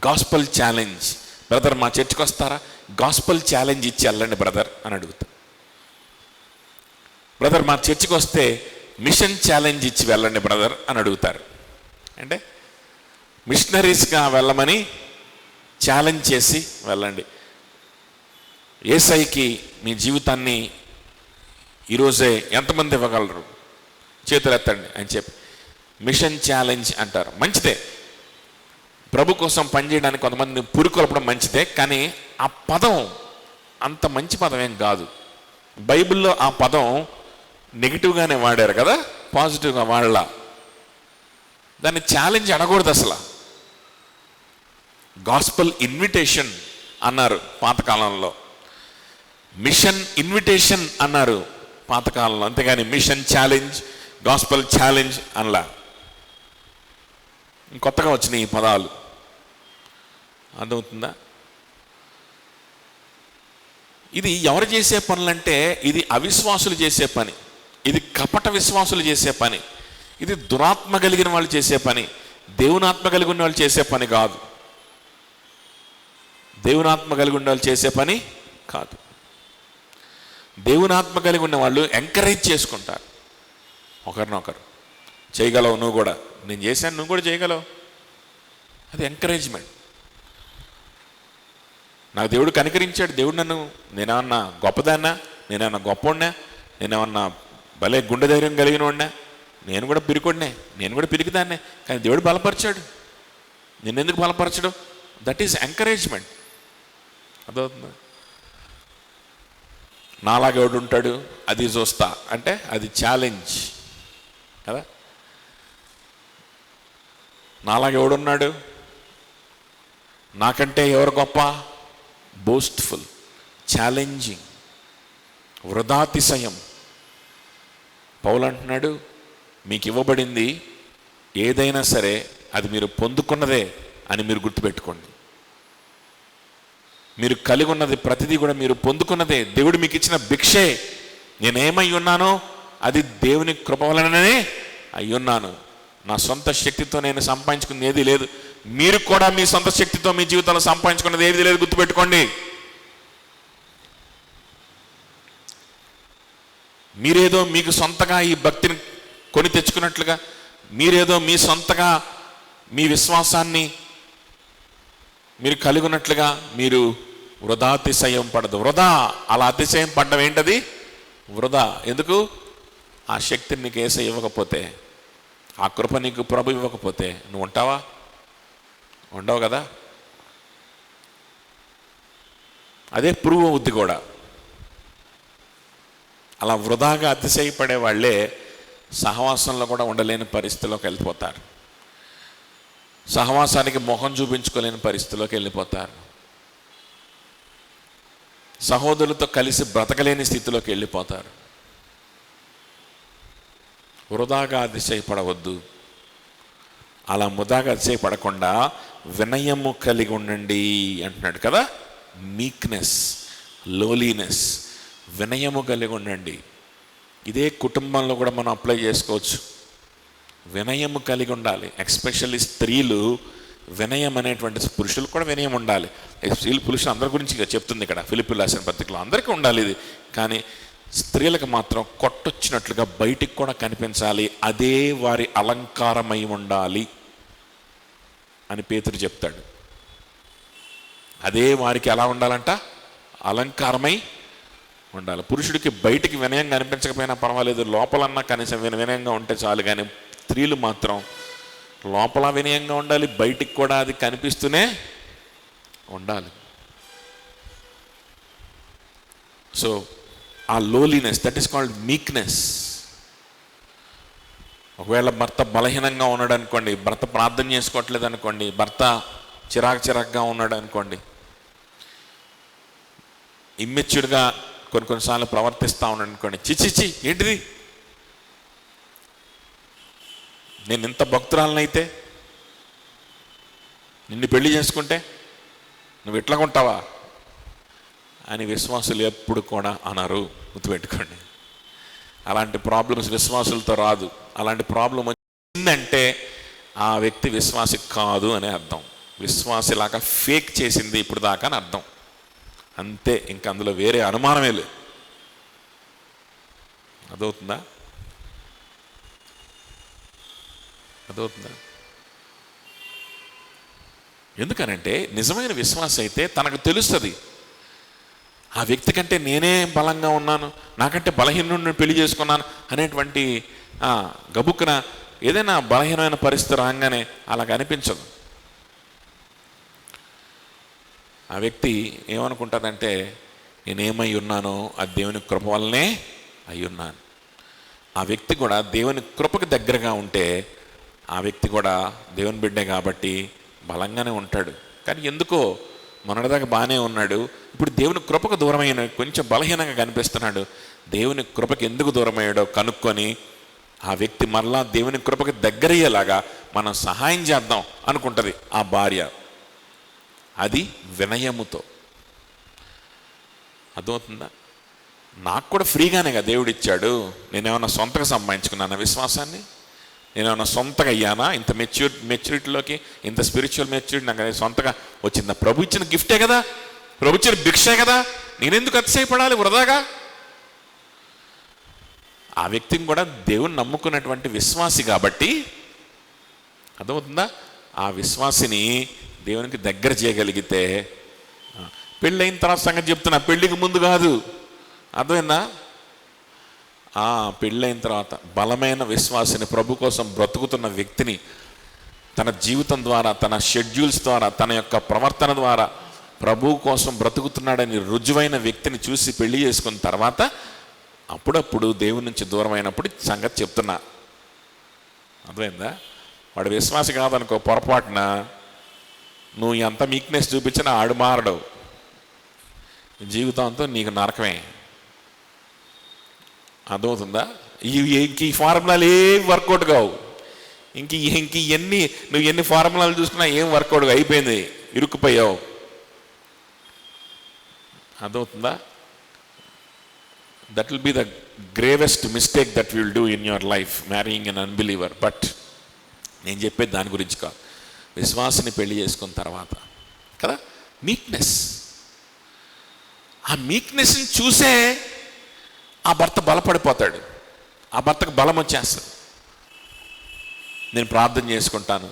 Gospel challenge. బ్రదర్ మా చర్చికి వస్తారా? గాస్పల్ ఛాలెంజ్ ఇచ్చి వెళ్ళండి బ్రదర్ అని అడుగుతా. బ్రదర్ మా చర్చికి వస్తే మిషన్ ఛాలెంజ్ ఇచ్చి వెళ్ళండి బ్రదర్ అని అడుగుతారు. అంటే మిషనరీస్గా వెళ్ళమని ఛాలెంజ్ చేసి వెళ్ళండి. యేసయ్యకి మీ జీవితాన్ని ఈరోజే ఎంతమంది ఇవ్వగలరు? చేతులు ఎత్తండి అని చెప్పి మిషన్ ఛాలెంజ్ అంటారు. మంచిదే, ప్రభు కోసం పనిచేయడానికి కొంతమంది పురుకొల్పడం మంచిదే, కానీ ఆ పదం అంత మంచి పదం ఏం కాదు. బైబిల్లో ఆ పదం నెగిటివ్గానే వాడారు కదా, పాజిటివ్గా వాడలా. దాన్ని ఛాలెంజ్ అనకూడదు అసలు. గాస్పల్ ఇన్విటేషన్ అన్నారు పాతకాలంలో, మిషన్ ఇన్విటేషన్ అన్నారు పాతకాలంలో, అంతేగాని మిషన్ ఛాలెంజ్, గాస్పల్ ఛాలెంజ్ అనలా. కొత్తగా వచ్చినాయి ఈ పదాలు. అర్థమవుతుందా? ఇది ఎవరు చేసే పనులంటే ఇది అవిశ్వాసులు చేసే పని, ఇది కపట విశ్వాసులు చేసే పని, ఇది దురాత్మ కలిగిన వాళ్ళు చేసే పని. దేవునాత్మ కలిగి ఉన్న వాళ్ళు చేసే పని కాదు. దేవునాత్మ కలిగి ఉన్న వాళ్ళు చేసే పని కాదు. దేవునాత్మ కలిగి ఉన్న వాళ్ళు ఎంకరేజ్ చేసుకుంటారు ఒకరినొకరు. చేయగలవు నువ్వు కూడా, నేను చేశాను నువ్వు కూడా చేయగలవు. అది ఎంకరేజ్మెంట్. నాకు దేవుడు కనికరించాడు, దేవుడు నన్ను, నేనేమన్నా గొప్పదాన్నా, నేనేమన్నా గొప్పవాడినా, నేనేమన్నా భలే గుండె ధైర్యం కలిగిన వాడినా, నేను కూడా పిరికొడినే, నేను కూడా పిరికిదాన్నే, కానీ దేవుడు బలపరిచాడు. నిన్నెందుకు బలపరచడు? That is encouragement. అదవుతుందా? నాలాగే ఎవడు ఉంటాడు అది చూస్తా అంటే అది ఛాలెంజ్ కదా. నాలాగే ఎవడున్నాడు, నాకంటే ఎవరు గొప్ప? Boastful, challenging, వృధాతిశయం. పౌలు అంటున్నాడు, మీకు ఇవ్వబడింది ఏదైనా సరే అది మీరు పొందుకున్నదే అని మీరు గుర్తుపెట్టుకోండి. మీరు కలిగి ఉన్నది ప్రతిదీ కూడా మీరు పొందుకున్నదే. దేవుడు మీకు ఇచ్చిన భిక్షే నేనేమై ఉన్నానో అది దేవుని కృప వలననే అయ్యున్నాను. నా సొంత శక్తితో నేను సంపాదించుకున్నది ఏది లేదు. మీరు కూడా మీ సొంత శక్తితో మీ జీవితంలో సంపాదించుకున్నది ఏది లేదు, గుర్తుపెట్టుకోండి. మీరేదో మీకు సొంతగా ఈ భక్తిని కొని తెచ్చుకున్నట్లుగా, మీరేదో మీ సొంతగా మీ విశ్వాసాన్ని మీరు కలిగి ఉన్నట్లుగా మీరు వృధా అతిశయం పడదు. వృధా అలా అతిశయం పడ్డం ఏంటది? వృధా. ఎందుకు? ఆ శక్తిని నీకు యేసయ్య ఇవ్వకపోతే, ఆ కృప నీకు ప్రభు ఇవ్వకపోతే నువ్వు ఉంటావా? ఉండవు కదా. అదే ప్రూవ్ అవుద్ది కూడా. అలా వృధాగా అతిశయపడే వాళ్ళే సహవాసంలో కూడా ఉండలేని పరిస్థితిలోకి వెళ్ళిపోతారు. సహవాసానికి మొహం చూపించుకోలేని పరిస్థితిలోకి వెళ్ళిపోతారు. సహోదరులతో కలిసి బ్రతకలేని స్థితిలోకి వెళ్ళిపోతారు. వృధాగా అతిశయపడవద్దు. అలా ముదాగా అతిశయపడకుండా వినయము కలిగి ఉండండి అంటున్నాడు కదా. మీక్నెస్, లోలీనెస్, వినయము కలిగి ఉండండి. ఇదే కుటుంబంలో కూడా మనం అప్లై చేసుకోవచ్చు. వినయము కలిగి ఉండాలి. ఎస్పెషల్లీ స్త్రీలు వినయం అనేటువంటి, పురుషులు కూడా వినయం ఉండాలి. స్త్రీలు పురుషులు అందరి గురించి చెప్తుంది ఇక్కడ ఫిలిప్పీయులకు రాసిన పత్రికలో. అందరికీ ఉండాలి ఇది. కానీ స్త్రీలకు మాత్రం కొట్టొచ్చినట్లుగా బయటికి కూడా కనిపించాలి. అదే వారి అలంకారమై ఉండాలి అని పేతురు చెప్తాడు. అదే వారికి ఎలా ఉండాలంట? అలంకారమై ఉండాలి. పురుషుడికి బయటికి వినయం కనిపించకపోయినా పర్వాలేదు, లోపలన్నా కనీసం వినయంగా ఉంటే చాలు. కానీ స్త్రీలు మాత్రం లోపల వినయంగా ఉండాలి, బయటికి కూడా అది కనిపిస్తూనే ఉండాలి. సో ఆ lowliness, that is called meekness. ఒకవేళ భర్త బలహీనంగా ఉన్నాడు అనుకోండి, భర్త ప్రార్థన చేసుకోవట్లేదు అనుకోండి, భర్త చిరాకుగా ఉన్నాడు అనుకోండి, ఇమ్మెచ్యూర్గా కొన్నిసార్లు ప్రవర్తిస్తూ ఉన్నాడు అనుకోండి, చిచిచి ఏంటిది, నేను ఇంత భక్తురాలనైతే నిన్ను పెళ్లి చేసుకుంటే నువ్వు ఎట్లా ఉంటావా అని విశ్వాసులు ఎప్పుడు కూడా అనరు. గుర్తుపెట్టుకోండి. అలాంటి ప్రాబ్లమ్స్ విశ్వాసులతో రాదు. అలాంటి ప్రాబ్లం వచ్చిందంటే ఆ వ్యక్తి విశ్వాసి కాదు అనే అర్థం. విశ్వాసిలాగా ఫేక్ చేసింది ఇప్పుడు దాకా అని అర్థం. అంతే, ఇంక అందులో వేరే అనుమానమే లేదు. అదవుతుందా? ఎందుకనంటే నిజమైన విశ్వాసం అయితే తనకు తెలుస్తుంది, ఆ వ్యక్తి కంటే నేనే బలంగా ఉన్నాను, నాకంటే బలహీనుడిని పెళ్లి చేసుకున్నాను అనేటువంటి గబుక్కున ఏదైనా బలహీనమైన పరిస్థితి రాగానే అలాగ అనిపించదు. ఆ వ్యక్తి ఏమనుకుంటుందంటే నేనేమై ఉన్నానో అది దేవుని కృప వల్లనే అయ్యున్నాను. ఆ వ్యక్తి కూడా దేవుని కృపకు దగ్గరగా ఉంటే ఆ వ్యక్తి కూడా దేవుని బిడ్డే కాబట్టి బలంగానే ఉంటాడు. కానీ ఎందుకో మొన్నటిదాకా బాగానే ఉన్నాడు, ఇప్పుడు దేవుని కృపకు దూరమైన కొంచెం బలహీనంగా కనిపిస్తున్నాడు. దేవుని కృపకి ఎందుకు దూరమయ్యాడో కనుక్కొని ఆ వ్యక్తి మరలా దేవుని కృపకి దగ్గరయ్యేలాగా మనం సహాయం చేద్దాం అనుకుంటుంది ఆ భార్య. అది వినయముతో. అర్థమవుతుందా? నాకు కూడా ఫ్రీగానేగా దేవుడు ఇచ్చాడు. నేనేమన్నా సొంతగా సంపాదించుకున్నాను విశ్వాసాన్ని? నేనేమన్నా సొంతగా అయ్యానా? ఇంత మెచ్యూరిటీలోకి, ఇంత స్పిరిచువల్ మెచ్యూరిటీ నాకు సొంతగా వచ్చిందా? ప్రభు ఇచ్చిన గిఫ్టే కదా, ప్రభు ఇచ్చిన భిక్షే కదా, నేనెందుకు అతిశయపడాలి వృధాగా? ఆ వ్యక్తిని కూడా దేవుని నమ్ముకున్నటువంటి విశ్వాసి కాబట్టి, అర్థమవుతుందా, ఆ విశ్వాసిని దేవునికి దగ్గర చేయగలిగితే, పెళ్ళైన తర్వాత సంగతి చెప్తున్నా, పెళ్ళికి ముందు కాదు. అర్థమైందా? పెళ్ళైన తర్వాత బలమైన విశ్వాసిని, ప్రభు కోసం బ్రతుకుతున్న వ్యక్తిని తన జీవితం ద్వారా, తన షెడ్యూల్స్ ద్వారా, తన యొక్క ప్రవర్తన ద్వారా ప్రభు కోసం బ్రతుకుతున్నాడని రుజువైన వ్యక్తిని చూసి పెళ్లి చేసుకున్న తర్వాత అప్పుడప్పుడు దేవుని నుంచి దూరమైనప్పుడు సంగతి చెప్తున్నా. అర్థమైందా? వాడు విశ్వాసి కాదనుకో, పొరపాటున నువ్వు ఎంత మీక్నెస్ చూపించినా ఆడు మారడు, జీవితంతో నీకు నరకమే. అర్థమవుతుందా? ఈ ఫార్ములాలు ఏం వర్కౌట్ కావు. నువ్వు ఎన్ని ఫార్ములాలు చూసుకున్నా ఏం వర్కౌట్ అయిపోయింది, ఇరుక్కుపోయావు. అర్థమవుతుందా? That will be the gravest mistake that will do in your life, marrying an unbeliever. But నేను చెప్పేది దాని గురించి కాదు, విశ్వాసిని పెళ్లి చేసుకున్న తర్వాత కదా మీక్నెస్, ఆ మీక్నెస్ని చూసే ఆ భర్త బలపడిపోతాడు, ఆ భర్తకు బలం వచ్చేస్తుంది. నేను ప్రార్థన చేసుకుంటాను,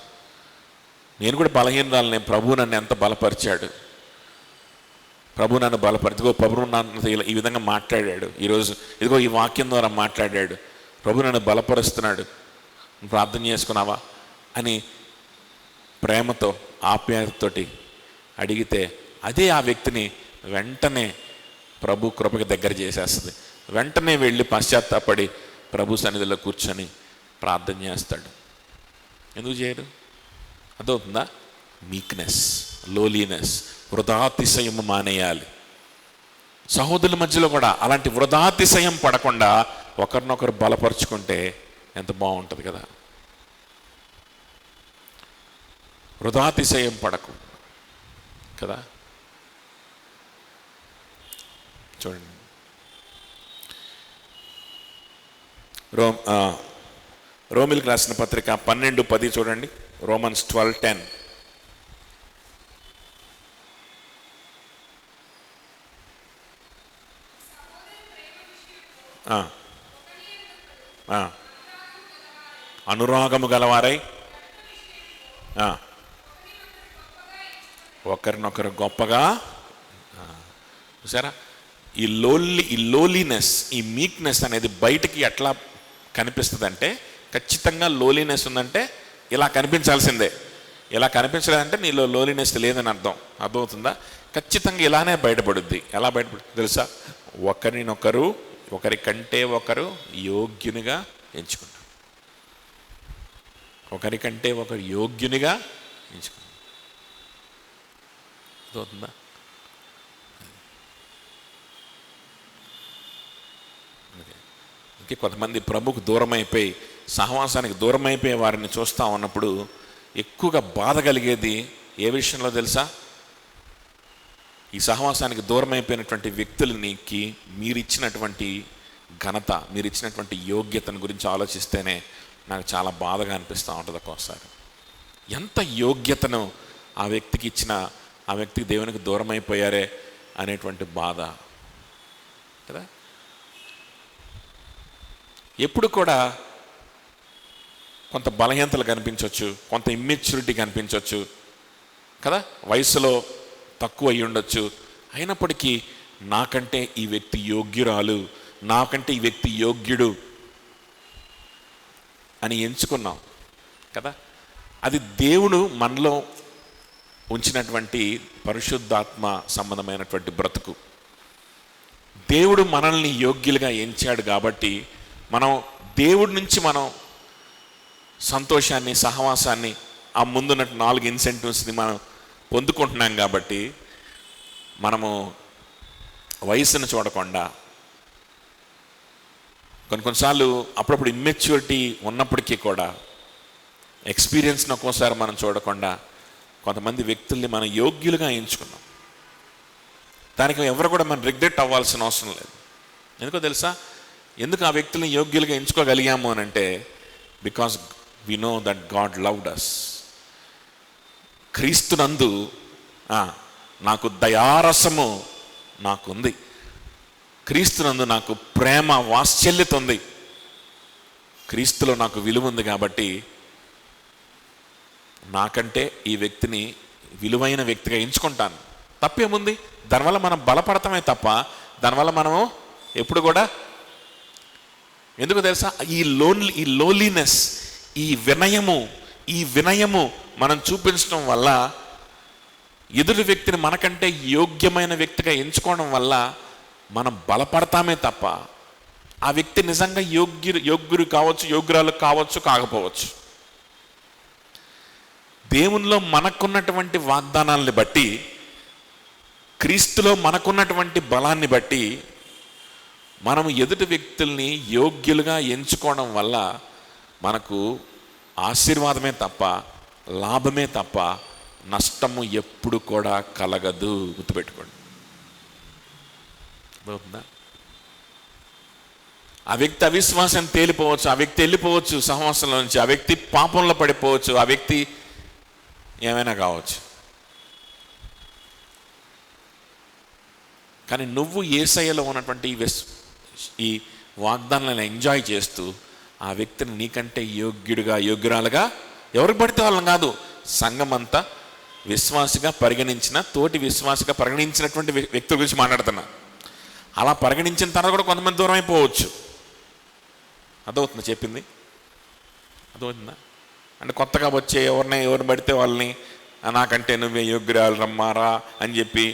నేను కూడా బలహీనరాలు, నేను ప్రభువు నన్ను ఎంత బలపరిచాడు, ప్రభు నన్ను బలపరిచిగో, ప్రభు నన్ను ఈ విధంగా మాట్లాడాడు, ఈరోజు ఇదిగో ఈ వాక్యం ద్వారా మాట్లాడాడు, ప్రభు నన్ను బలపరుస్తున్నాడు, ప్రార్థన చేసుకున్నావా అని ప్రేమతో ఆప్యాయతతోటి అడిగితే అదే ఆ వ్యక్తిని వెంటనే ప్రభు కృపకి దగ్గర చేసేస్తుంది. వెంటనే వెళ్ళి పశ్చాత్తాపడి ప్రభు సన్నిధిలో కూర్చొని ప్రార్థన చేస్తాడు. ఎందుకు చేయరు? అదవుతుందా? మీక్నెస్, లోలీనెస్, వృధాతిశయము మానేయాలి. సహోదరుల మధ్యలో కూడా అలాంటి వృధాతిశయం పడకుండా ఒకరినొకరు బలపరుచుకుంటే ఎంత బాగుంటుంది కదా. వృధాతిశయం పడకు కదా. చూడండి, రోమిల్కి రాసిన పత్రిక 12:10 చూడండి. రోమన్స్ 12:10. అనురాగము గలవారై ఒకరినొకరు గొప్పగా. చూసారా, ఈ లోలీనెస్, ఈ మీక్నెస్ అనేది బయటికి ఎట్లా కనిపిస్తుంది అంటే, ఖచ్చితంగా లోలీనెస్ ఉందంటే ఇలా కనిపించాల్సిందే. ఇలా కనిపించలేదంటే నీలో లోలీనెస్ లేదని అర్థం. అర్థమవుతుందా? ఖచ్చితంగా ఇలానే బయటపడుద్ది. ఎలా బయటపడుతుంది తెలుసా? ఒకరినొకరు, ఒకరికంటే ఒకరు యోగ్యునిగా ఎంచుకుంటారు. ఒకరికంటే ఒకరు యోగ్యునిగా ఎంచుకుంటారు. అర్థమవుతుందా? ఇంకే కొంతమంది ప్రభుకు దూరమైపోయి, సహవాసానికి దూరమైపోయే వారిని చూస్తూ ఉన్నప్పుడు ఎక్కువగా బాధ కలిగేది ఏ విషయంలో తెలుసా? ఈ సహవాసానికి దూరమైపోయినటువంటి వ్యక్తులకి మీరిచ్చినటువంటి ఘనత, మీరిచ్చినటువంటి యోగ్యతను గురించి ఆలోచిస్తేనే నాకు చాలా బాధగా అనిపిస్తూ ఉంటుంది ఒక్కోసారి. ఎంత యోగ్యతను ఆ వ్యక్తికి ఇచ్చిన, ఆ వ్యక్తికి దేవునికి దూరం అయిపోయారే అనేటువంటి బాధ కదా. ఎప్పుడు కూడా కొంత బలహీనతలు కనిపించవచ్చు, కొంత ఇమ్మెచ్యూరిటీ కనిపించవచ్చు కదా, వయసులో తక్కువ అయ్యి ఉండొచ్చు. అయినప్పటికీ నాకంటే ఈ వ్యక్తి యోగ్యురాలు, నాకంటే ఈ వ్యక్తి యోగ్యుడు అని ఎంచుకున్నాం కదా. అది దేవుడు మనలో ఉంచినటువంటి పరిశుద్ధాత్మ సంబంధమైనటువంటి బ్రతుకు. దేవుడు మనల్ని యోగ్యులుగా ఎంచాడు కాబట్టి మనం దేవుడి నుంచి మనం సంతోషాన్ని, సహవాసాన్ని, ఆ ముందున్న 4 ఇన్సెంటివ్స్ని మనం పొందుకుంటున్నాం కాబట్టి మనము వయసును చూడకుండా, కొన్నిసార్లు అప్పుడప్పుడు ఇమ్మెచ్యూరిటీ ఉన్నప్పటికీ కూడా ఎక్స్పీరియన్స్ని ఒక్కోసారి మనం చూడకుండా కొంతమంది వ్యక్తుల్ని మనం యోగ్యులుగా ఎంచుకున్నాం. దానికి ఎవరు కూడా మనం రిగ్రెట్ అవ్వాల్సిన అవసరం లేదు. ఎందుకో తెలుసా? ఎందుకు ఆ వ్యక్తుల్ని యోగ్యులుగా ఎంచుకోగలిగాము అని అంటే, because we know that God loved us. క్రీస్తునందు నాకు దయారసము నాకుంది, క్రీస్తునందు నాకు ప్రేమ వాత్సల్యత ఉంది, క్రీస్తులో నాకు విలువ ఉంది. కాబట్టి నాకంటే ఈ వ్యక్తిని విలువైన వ్యక్తిగా ఎంచుకుంటాను. తప్పేముంది? దానివల్ల మనం బలపడతామే తప్ప దానివల్ల మనము ఎప్పుడు కూడా, ఎందుకు తెలుసా? ఈ లోలీనెస్, ఈ వినయము మనం చూపించడం వల్ల, ఎదుటి వ్యక్తిని మనకంటే యోగ్యమైన వ్యక్తిగా ఎంచుకోవడం వల్ల మనం బలపడతామే తప్ప ఆ వ్యక్తి నిజంగా యోగ్యుడు కావచ్చు, యోగ్యురాలు కావచ్చు, కాకపోవచ్చు. దేవునిలో మనకున్నటువంటి వాగ్దానాలని బట్టి, క్రీస్తులో మనకున్నటువంటి బలాన్ని బట్టి మనం ఎదుటి వ్యక్తుల్ని యోగ్యులుగా ఎంచుకోవడం వల్ల మనకు ఆశీర్వాదమే తప్ప, లాభమే తప్ప నష్టము ఎప్పుడు కూడా కలగదు. గుర్తుపెట్టుకోండి. అవుతుందా? ఆ వ్యక్తి అవిశ్వాసం తేలిపోవచ్చు, ఆ వ్యక్తి వెళ్ళిపోవచ్చు సహవాసంలో నుంచి, ఆ వ్యక్తి పాపంలో పడిపోవచ్చు, ఆ వ్యక్తి ఏమైనా కావచ్చు. కానీ నువ్వు యేసయ్యలో ఉన్నటువంటి ఈ వాగ్దానాలను ఎంజాయ్ చేస్తూ ఆ వ్యక్తిని నీకంటే యోగ్యురాలుగా ఎవరికి పడితే వాళ్ళని కాదు, సంఘమంతా విశ్వాసిగా పరిగణించిన, తోటి విశ్వాసిగా పరిగణించినటువంటి వ్యక్తుల గురించి మాట్లాడుతున్నా. అలా పరిగణించిన తర్వాత కూడా కొంతమంది దూరం అయిపోవచ్చు. అదవుతుందా చెప్పింది? అదవుతుందా? అంటే కొత్తగా వచ్చే ఎవరిని పడితే వాళ్ళని నాకంటే నువ్వే యోగ్యురాలు రమ్మారా అని చెప్పి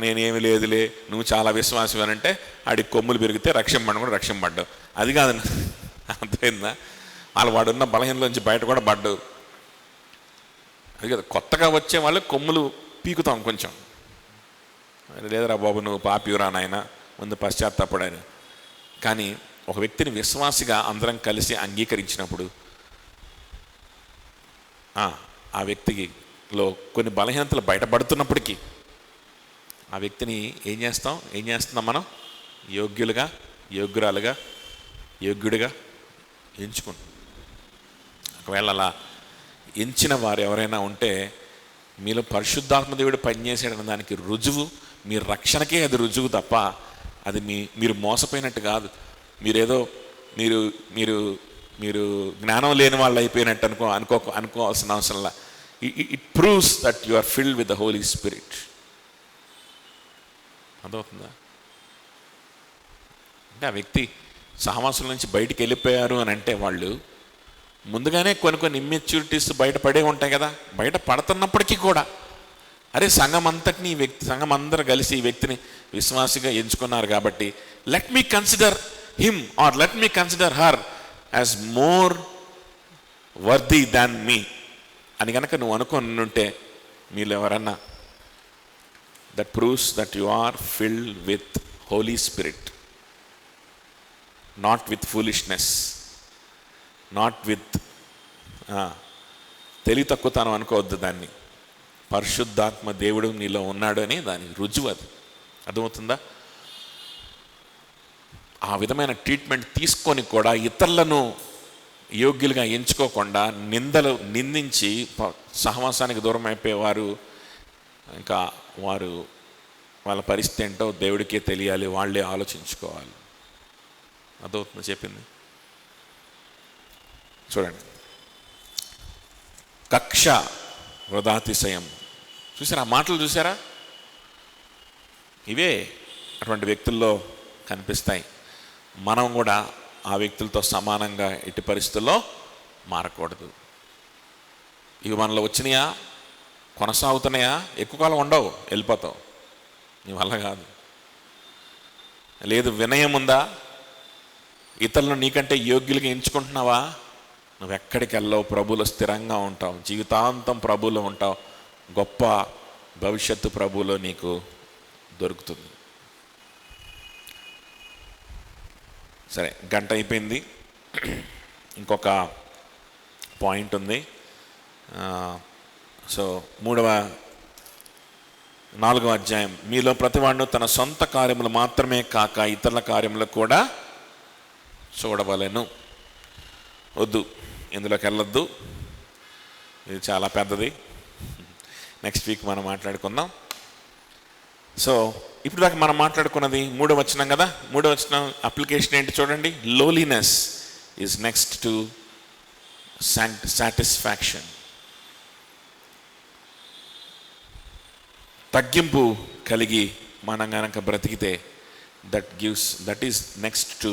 నేనేమి లేదులే నువ్వు చాలా విశ్వాసం అని అంటే ఆడి కొమ్ములు పెరిగితే రక్షింపడ్డం కూడా రక్షింపడ్డావు. అది కాదు, అర్థమైందా? వాడున్న బలహీనలోంచి బయట కూడా పడ్డావు. అది కదా, కొత్తగా వచ్చే వాళ్ళు కొమ్ములు పీకుతాం కొంచెం. లేదురా బాబు నువ్వు పాపివురా నాయన, ముందు పశ్చాత్తాపడాయన. కానీ ఒక వ్యక్తిని విశ్వాసిగా అందరం కలిసి అంగీకరించినప్పుడు ఆ వ్యక్తిలో కొన్ని బలహీనతలు బయటపడుతున్నప్పటికీ ఆ వ్యక్తిని ఏం చేస్తున్నాం మనం? యోగ్యుడిగా ఎంచుకుంటాం. ఒకవేళ అలా ఎంచిన వారు ఎవరైనా ఉంటే మీలో పరిశుద్ధాత్మ దేవుడు పనిచేసాడన్న దానికి రుజువు, మీ రక్షణకే అది రుజువు తప్ప అది మీరు మోసపోయినట్టు కాదు. మీరేదో మీరు జ్ఞానం లేని వాళ్ళు అయిపోయినట్టు అనుకోవాల్సిన అవసరంలా. It proves that you are filled with the Holy Spirit. అదవుతుందా? అంటే ఆ వ్యక్తి సహవాసం నుంచి బయటికి వెళ్ళిపోయారు అని అంటే వాళ్ళు ముందుగానే కొన్ని ఇమ్మెచ్యూరిటీస్ బయటపడే ఉంటాయి కదా. బయట పడుతున్నప్పటికీ కూడా అరే సంఘం అందరూ కలిసి ఈ వ్యక్తిని విశ్వాసిగా ఎంచుకున్నారు కాబట్టి let me consider him or let me consider her as more worthy than me అని కనుక నువ్వు అనుకొని ఉంటే మీరు ఎవరన్నా, that proves that you are filled with Holy Spirit, not with foolishness, not with తెలివి తక్కువతనం అనుకోవద్దు. దాన్ని పరిశుద్ధాత్మ దేవుడు నీలో ఉన్నాడు అని దానికి రుజువు. అది అర్థమవుతుందా? ఆ విధమైన ట్రీట్మెంట్ తీసుకొని కూడా ఇతరులను యోగ్యులుగా ఎంచుకోకుండా నిందించి సహవాసానికి దూరం అయిపోయేవారు, ఇంకా వాళ్ళ పరిస్థితి ఏంటో దేవుడికే తెలియాలి, వాళ్ళే ఆలోచించుకోవాలి. అదవుతుందా చెప్పింది? చూడండి, కక్ష వృధాతిశయం చూసారా? ఆ మాటలు చూసారా? ఇవే అటువంటి వ్యక్తుల్లో కనిపిస్తాయి. మనం కూడా ఆ వ్యక్తులతో సమానంగా ఎట్టి పరిస్థితుల్లో మారకూడదు. ఇవి మనలో వచ్చినాయా, కొనసాగుతున్నాయా, ఎక్కువ కాలం ఉండవు, వెళ్ళిపోతావు, నీ వల్ల కాదు. లేదు వినయం ఉందా, ఇతరులను నీకంటే యోగ్యులుగా ఎంచుకుంటున్నావా, నువ్వు ఎక్కడికి వెళ్ళవు, ప్రభువులో స్థిరంగా ఉంటావు, జీవితాంతం ప్రభువులో ఉంటావు, గొప్ప భవిష్యత్తు ప్రభువులో నీకు దొరుకుతుంది. సరే, గంట అయిపోయింది, ఇంకొక పాయింట్ ఉంది. సో 4వ అధ్యాయం, మీలో ప్రతివాడు తన సొంత కార్యములు మాత్రమే కాక ఇతరుల కార్యములు కూడా చూడవలెను. వద్దు, ఇందులోకి వెళ్ళొద్దు, ఇది చాలా పెద్దది, నెక్స్ట్ వీక్ మనం మాట్లాడుకుందాం. సో ఇప్పుడు దాకా మనం మాట్లాడుకున్నది 3వ వచనం కదా. 3వ వచనం అప్లికేషన్ ఏంటి చూడండి. Lowliness is next to satisfaction. తగ్గింపు కలిగి మనం కనుక బ్రతికితే దట్ ఈస్ నెక్స్ట్ టు,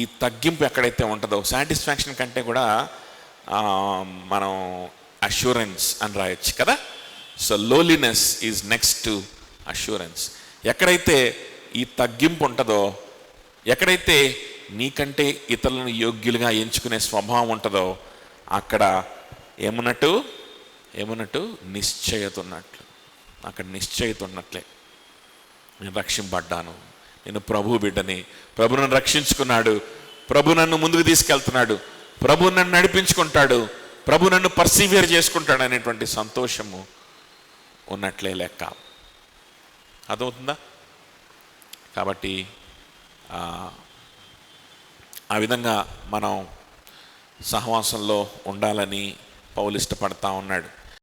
ఈ తగ్గింపు ఎక్కడైతే ఉంటుందో, సాటిస్ఫాక్షన్ కంటే కూడా మనం అష్యూరెన్స్ అని రాయొచ్చు కదా. So lowliness is next to assurance. ఎక్కడైతే ఈ తగ్గింపు ఉంటుందో, ఎక్కడైతే నీకంటే ఇతరులను యోగ్యులుగా ఎంచుకునే స్వభావం ఉంటుందో, అక్కడ ఏమన్నట్టు నిశ్చయత ఉన్నట్లు. అక్కడ నిశ్చయత ఉన్నట్లే, నేను రక్షింపడ్డాను, నేను ప్రభు బిడ్డని, ప్రభు నన్ను రక్షించుకున్నాడు, ప్రభు నన్ను ముందుకు తీసుకెళ్తున్నాడు, ప్రభు నన్ను నడిపించుకుంటాడు, ప్రభు నన్ను పర్సీవియర్ చేసుకుంటాడు అనేటువంటి సంతోషము ఉన్నట్లే లెక్క. అదవుతుందా? కాబట్టి ఆ విధంగా మనం సహవాసంలో ఉండాలని పౌలు ఇష్టపడతా ఉన్నాడు.